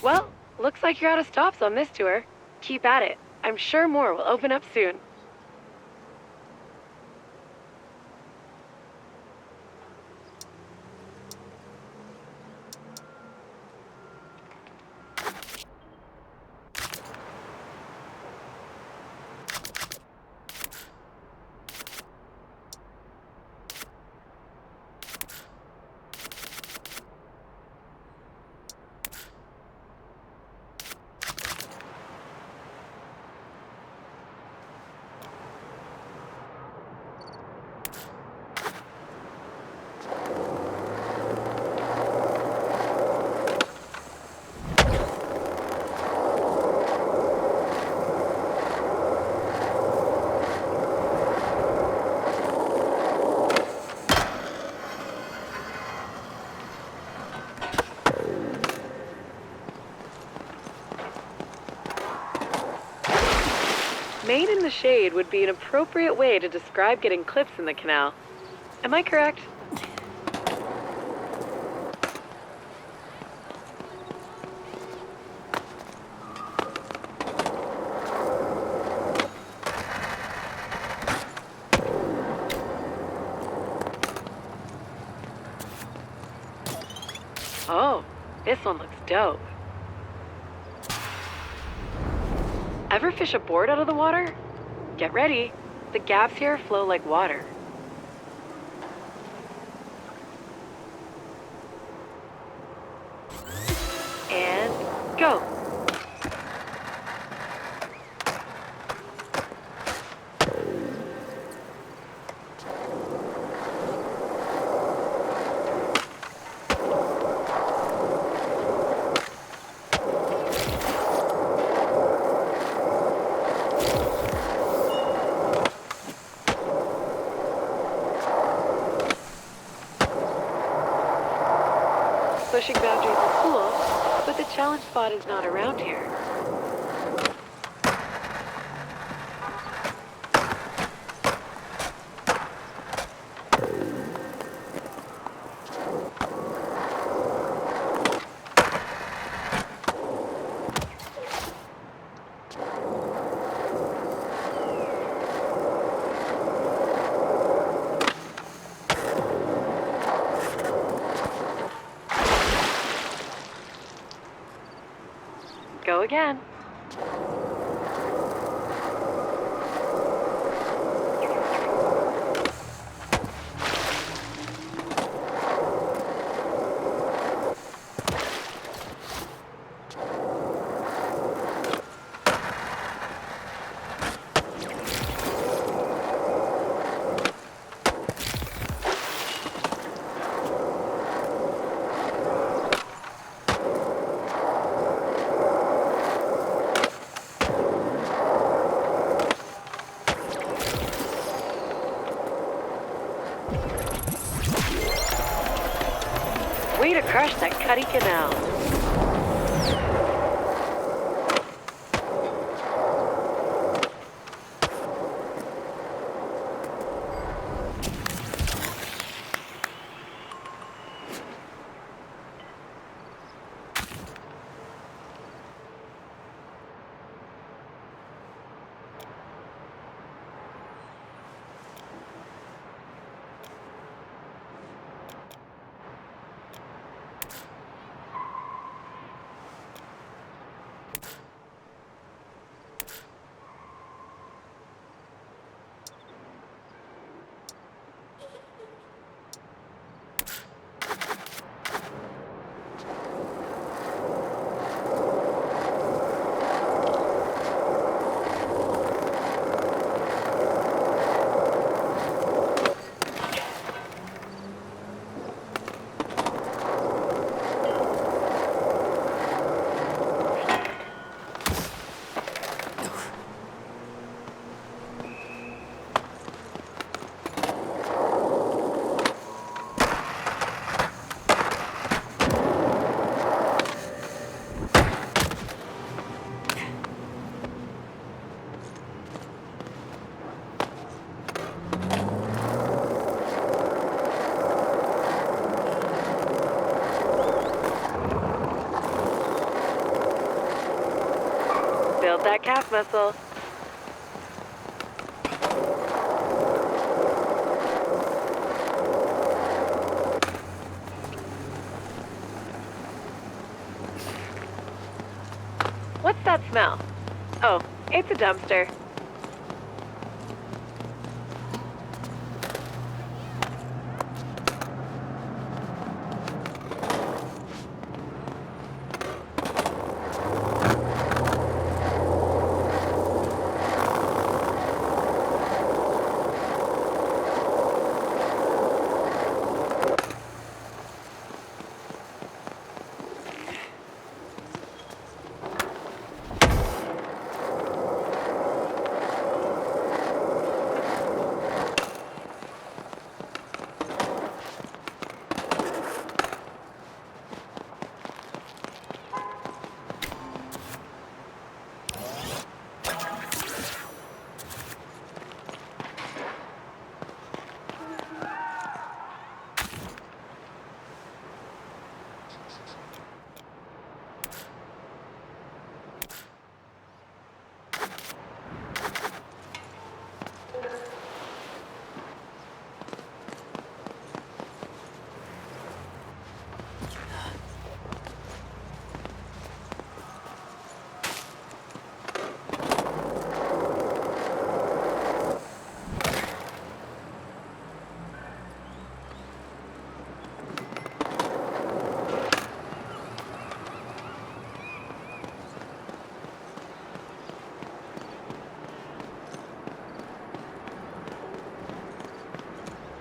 Well, looks like you're out of stops on this tour. Keep at it. I'm sure more will open up soon. Made in the shade would be an appropriate way to describe getting clips in the canal. Am I correct? Oh, this one looks dope. Ever fish a board out of the water? Get ready. The gaps here flow like water. And go. Pushing boundaries is cool, but the the challenge spot is not around here. Go again. Way to crush that Cuddy Canal. Build that calf muscle. What's that smell? Oh, it's a dumpster.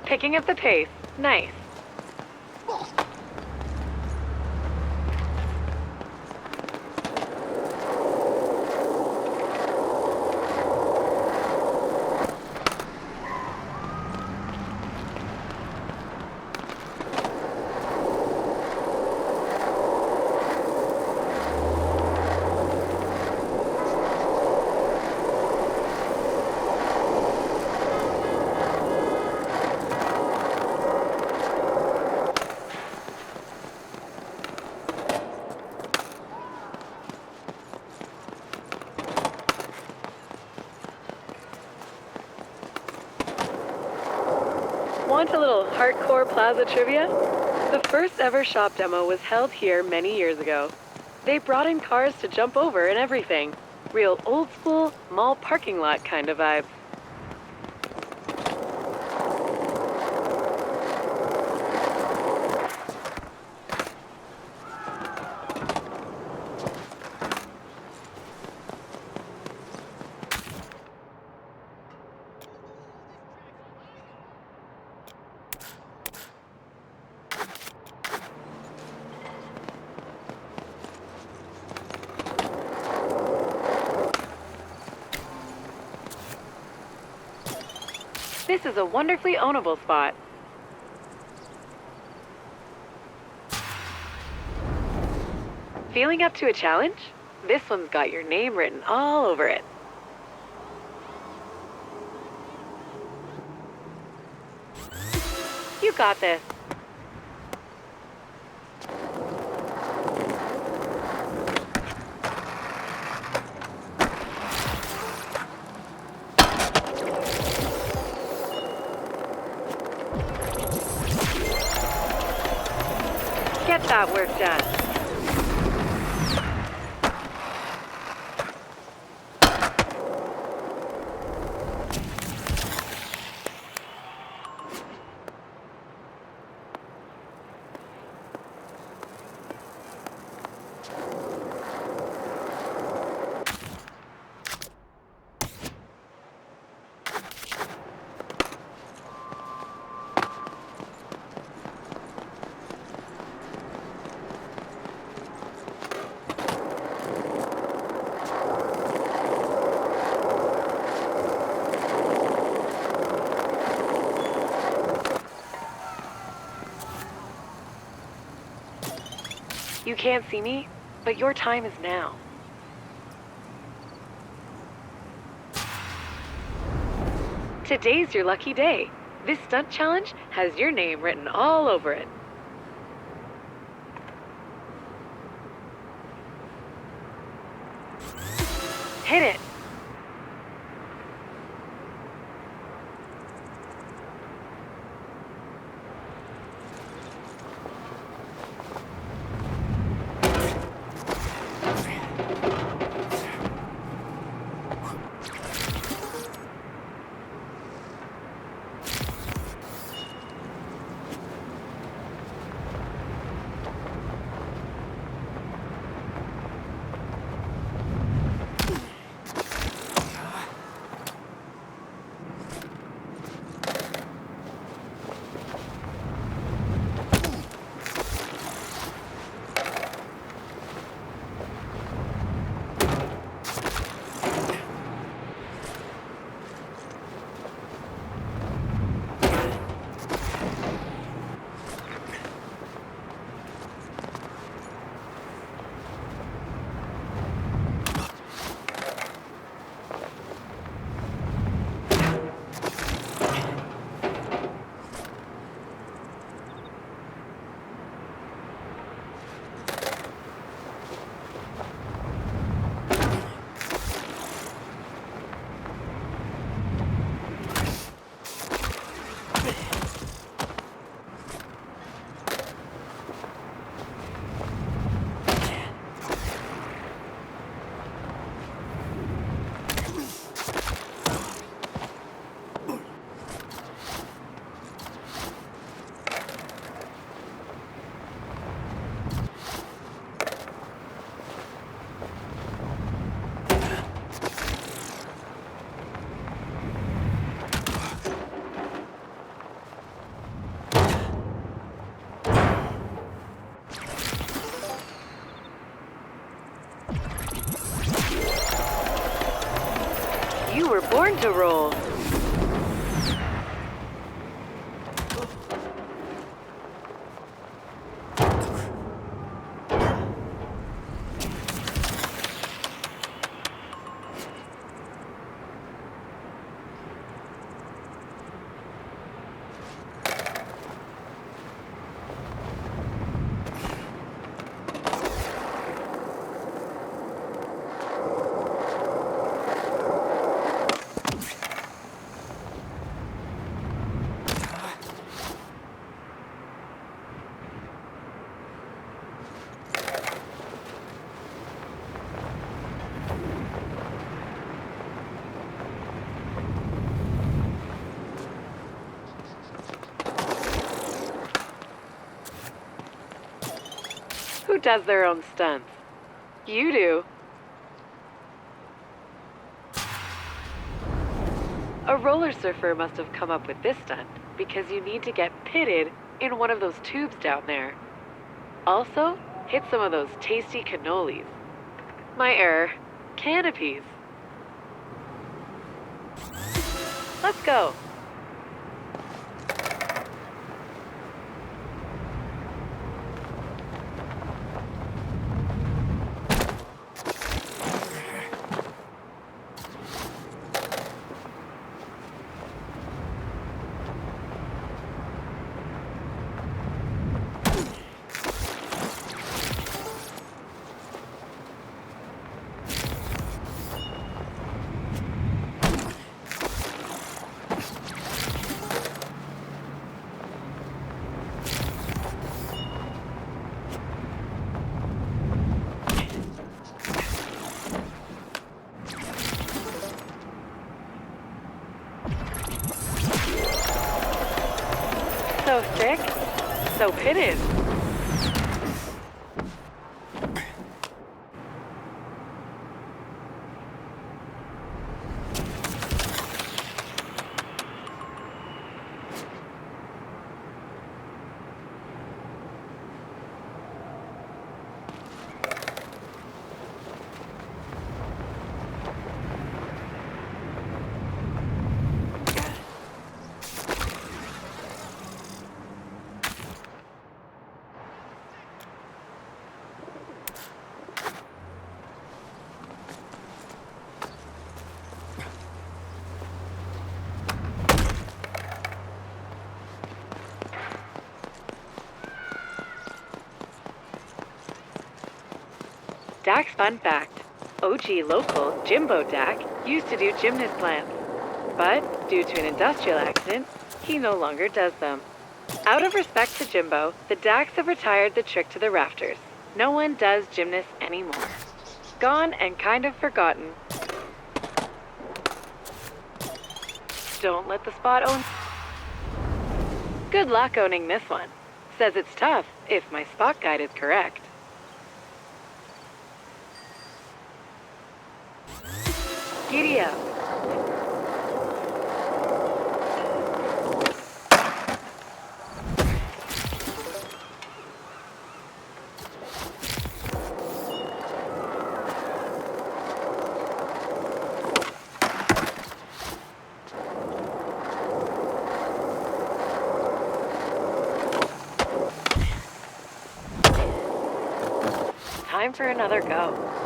Picking up the pace. Nice. Want a little hardcore plaza trivia? The first ever shop demo was held here many years ago. They brought in cars to jump over and everything. Real old school, mall parking lot kind of vibe. This is a wonderfully ownable spot. Feeling up to a challenge? This one's got your name written all over it. You got this. Get that work done. You can't see me, but your time is now. Today's your lucky day. This stunt challenge has your name written all over it. Hit it. You were born to roll. does their own stunts? You do. A roller surfer must have come up with this stunt because you need to get pitted in one of those tubes down there. Also, hit some of those tasty cannolis. My error. Canopies. Let's go. So thick, so pitted. Daks fun fact. OG local Jimbo Dak used to do gymnast slams, but due to an industrial accident, he no longer does them. Out of respect to Jimbo, the Daks have retired the trick to the rafters. No one does gymnasts anymore. Gone and kind of forgotten. Don't let the spot own. Good luck owning this one. Says it's tough if my spot guide is correct. Giddy up. Time for another go.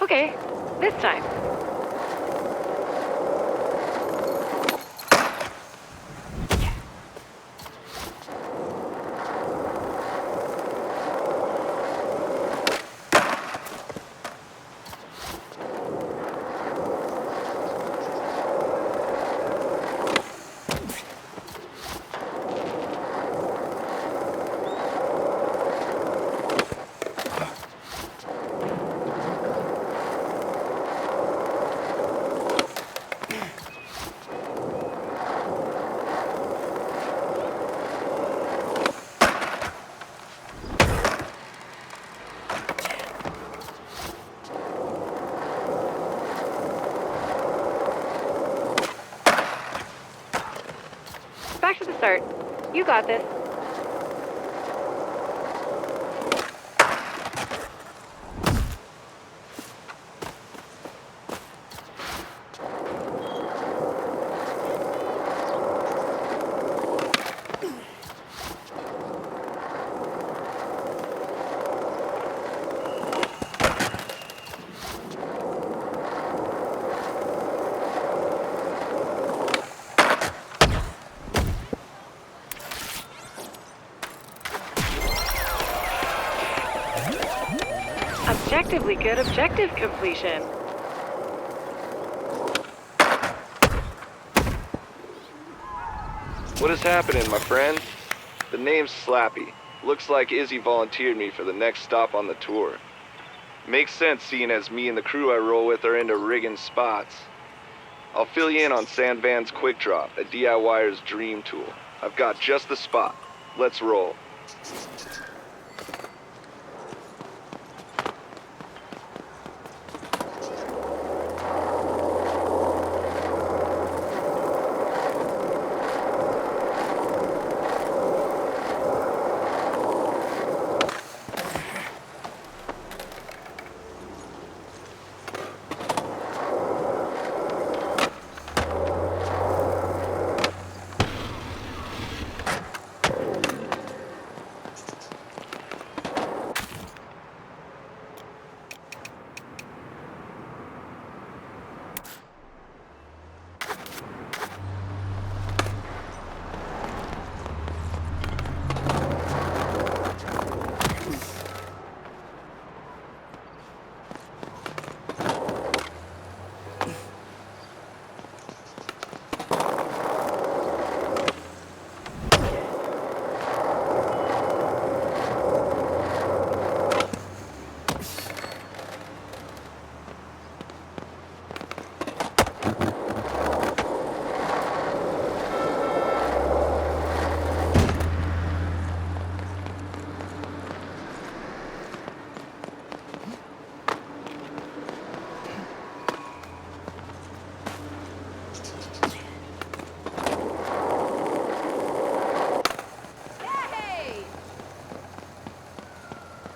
Okay, this time. Back to the start. You got this. objectively good objective completion. What is happening, my friend? The name's Slappy. Looks like Izzy volunteered me for the next stop on the tour. Makes sense seeing as me and the crew I roll with are into rigging spots. I'll fill you in on Sandvan's Quick Drop, a DIYer's dream tool. I've got just the spot. Let's roll.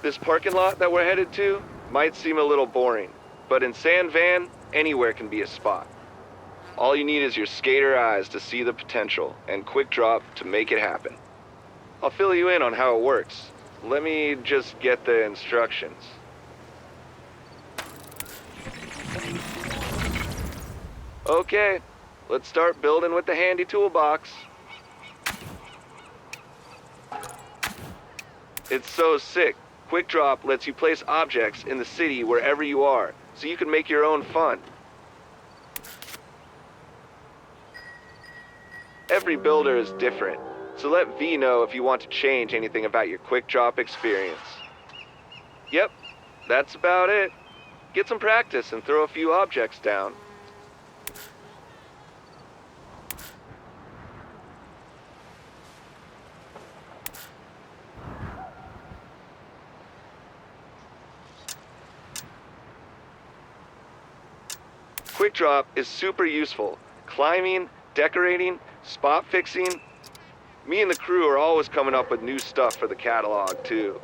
This parking lot that we're headed to might seem a little boring, but in Sandvan, anywhere can be a spot. All you need is your skater eyes to see the potential and Quick Drop to make it happen. I'll fill you in on how it works. Let me just get the instructions. Okay, let's start building with the handy toolbox. It's so sick. Quick Drop lets you place objects in the city wherever you are, so you can make your own fun. Every builder is different, so let V know if you want to change anything about your Quick Drop experience. Yep, that's about it. Get some practice and throw a few objects down. Quick Drop is super useful. Climbing, decorating, spot fixing. Me and the crew are always coming up with new stuff for the catalog, too.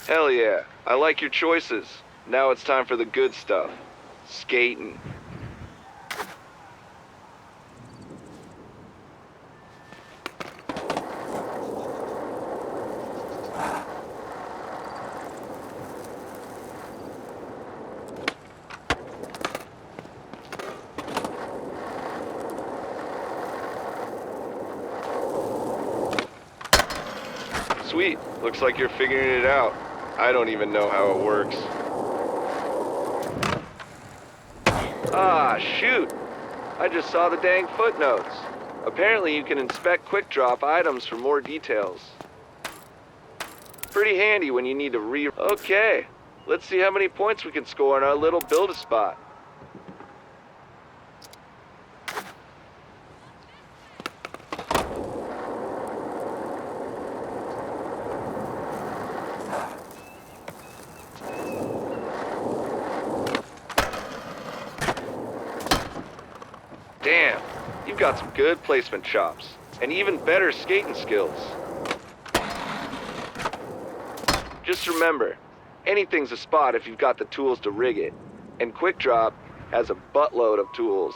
Hell yeah, I like your choices. Now it's time for the good stuff. Skating. Sweet, looks like you're figuring it out. I don't even know how it works. Ah, shoot! I just saw the dang footnotes. Apparently you can inspect Quick Drop items for more details. Pretty handy when you need to Okay, let's see how many points we can score on our little build-a-spot. Damn, you've got some good placement chops, and even better skating skills. Just remember, anything's a spot if you've got the tools to rig it, and Quick Drop has a buttload of tools.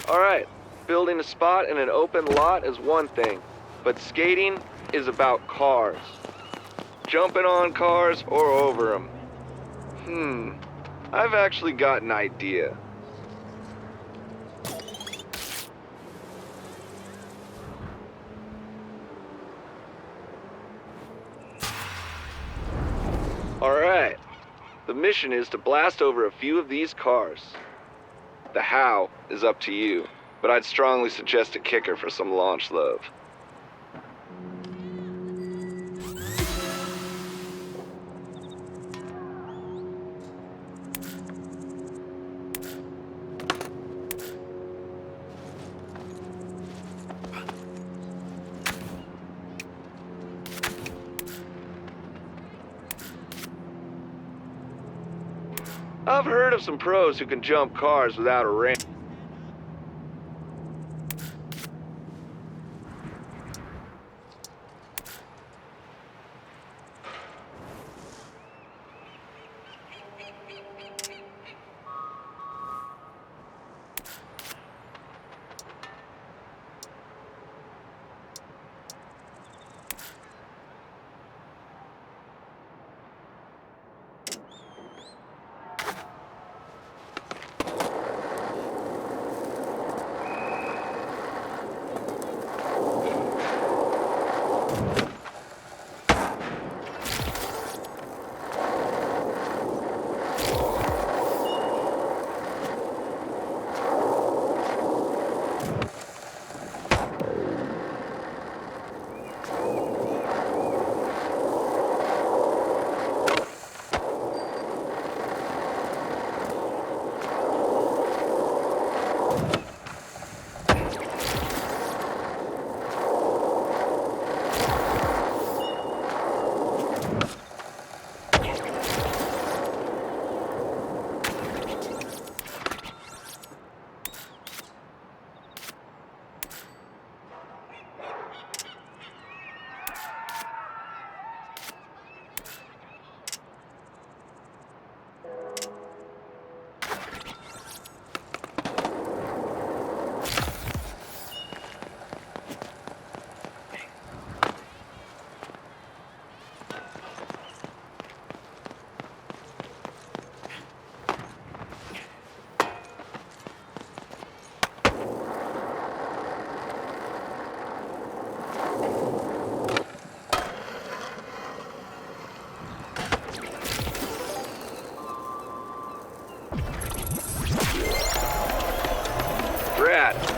Alright, Building a spot in an open lot is one thing, but skating is about cars. Jumping on cars or over them. I've actually got an idea. Alright, the mission is to blast over a few of these cars. The how is up to you, but I'd strongly suggest a kicker for some launch love. I've heard of some pros who can jump cars without a ramp.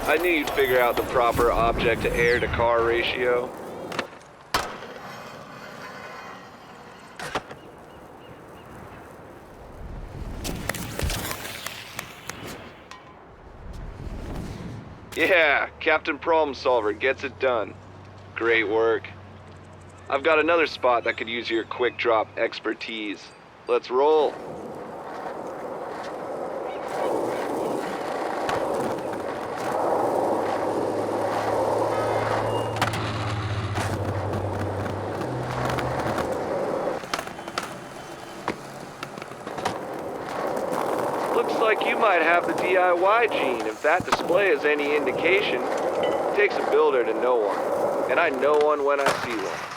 I knew you'd figure out the proper object to air to car ratio. Yeah, Captain Problem Solver gets it done. Great work. I've got another spot that could use your quick drop expertise. Let's roll. Looks like you might have the DIY gene. If that display is any indication, it takes a builder to know one. And I know one when I see one.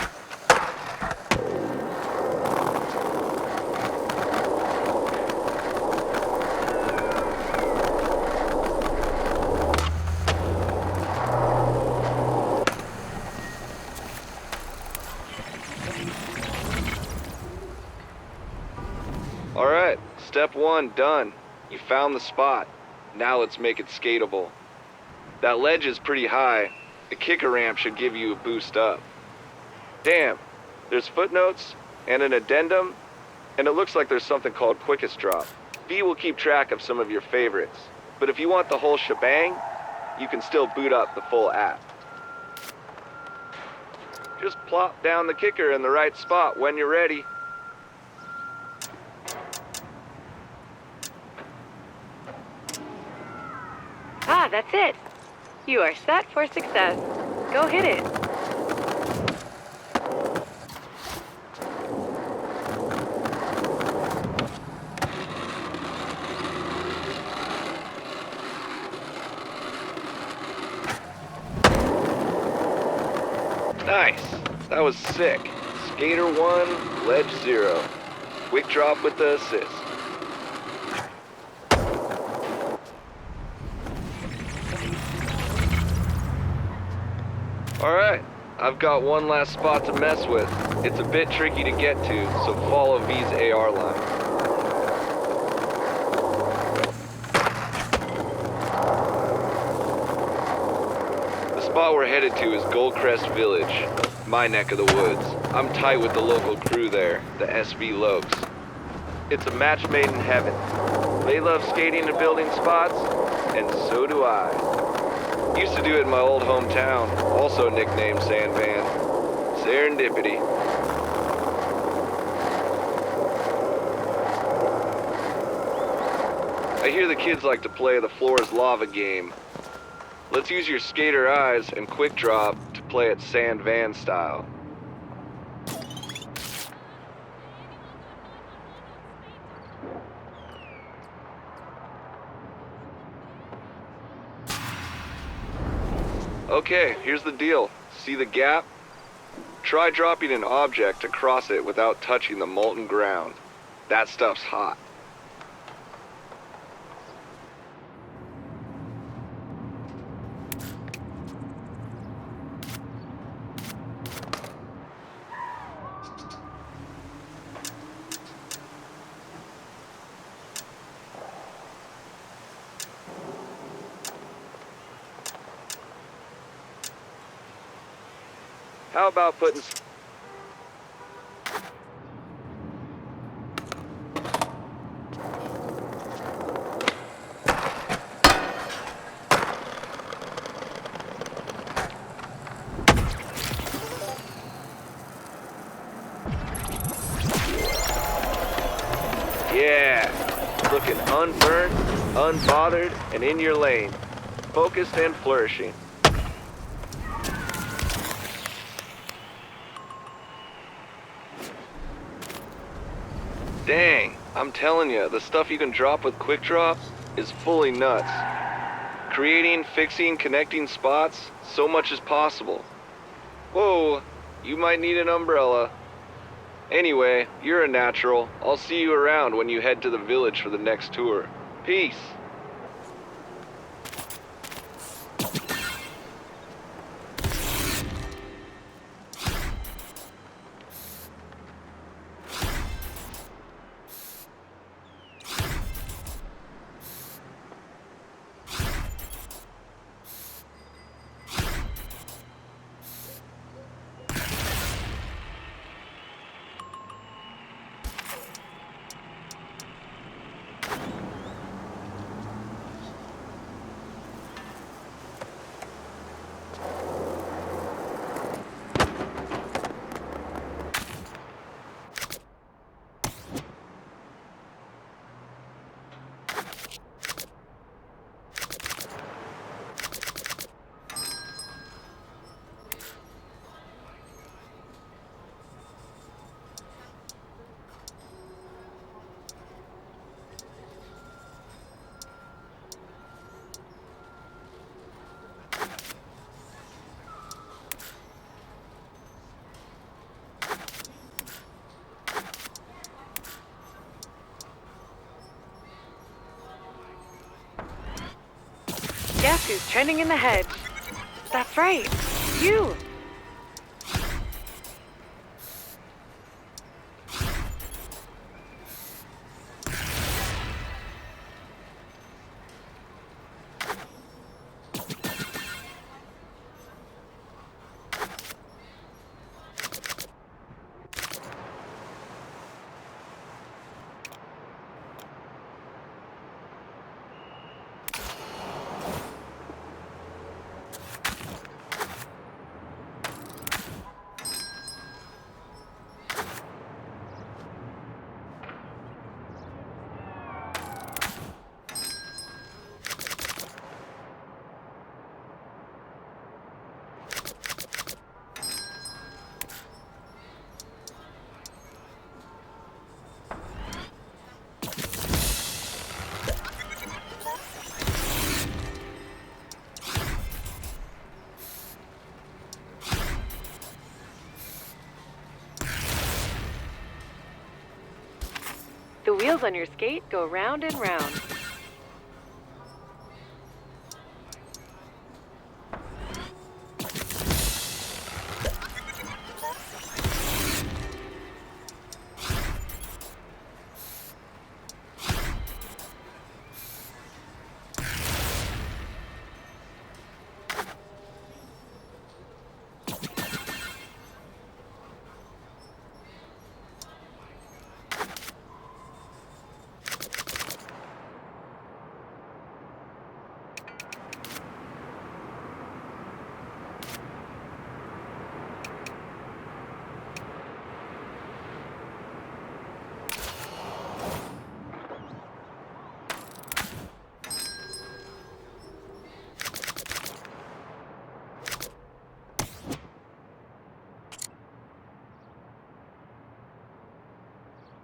Alright, step one done. You found the spot. Now let's make it skatable. That ledge is pretty high. A kicker ramp should give you a boost up. Damn, there's footnotes and an addendum, and it looks like there's something called quickest drop. V will keep track of some of your favorites, but if you want the whole shebang, you can still boot up the full app. Just plop down the kicker in the right spot when you're ready. Ah, that's it. You are set for success. Go hit it. Nice. That was sick. Skater 1, ledge 0. Quick drop with the assist. Alright, I've got one last spot to mess with. It's a bit tricky to get to, so follow V's AR line. The spot we're headed to is Goldcrest Village, my neck of the woods. I'm tight with the local crew there, the SV Lokes. It's a match made in heaven. They love skating and building spots, and so do I. Used to do it in my old hometown, also nicknamed Sand Van. Serendipity. I hear the kids like to play the floor is lava game. Let's use your skater eyes and quick drop to play it Sand Van style. Okay, here's the deal. See the gap? Try dropping an object across it without touching the molten ground. That stuff's hot. How about putting... Yeah, looking unburnt, unbothered, and in your lane. Focused and flourishing. Dang, I'm telling you, the stuff you can drop with quick drop is fully nuts. Creating, fixing, connecting spots, so much is possible. Whoa, you might need an umbrella. Anyway, you're a natural. I'll see you around when you head to the village for the next tour. Peace. Guess who's trending in the hedge? That's right, you! The wheels on your skate go round and round.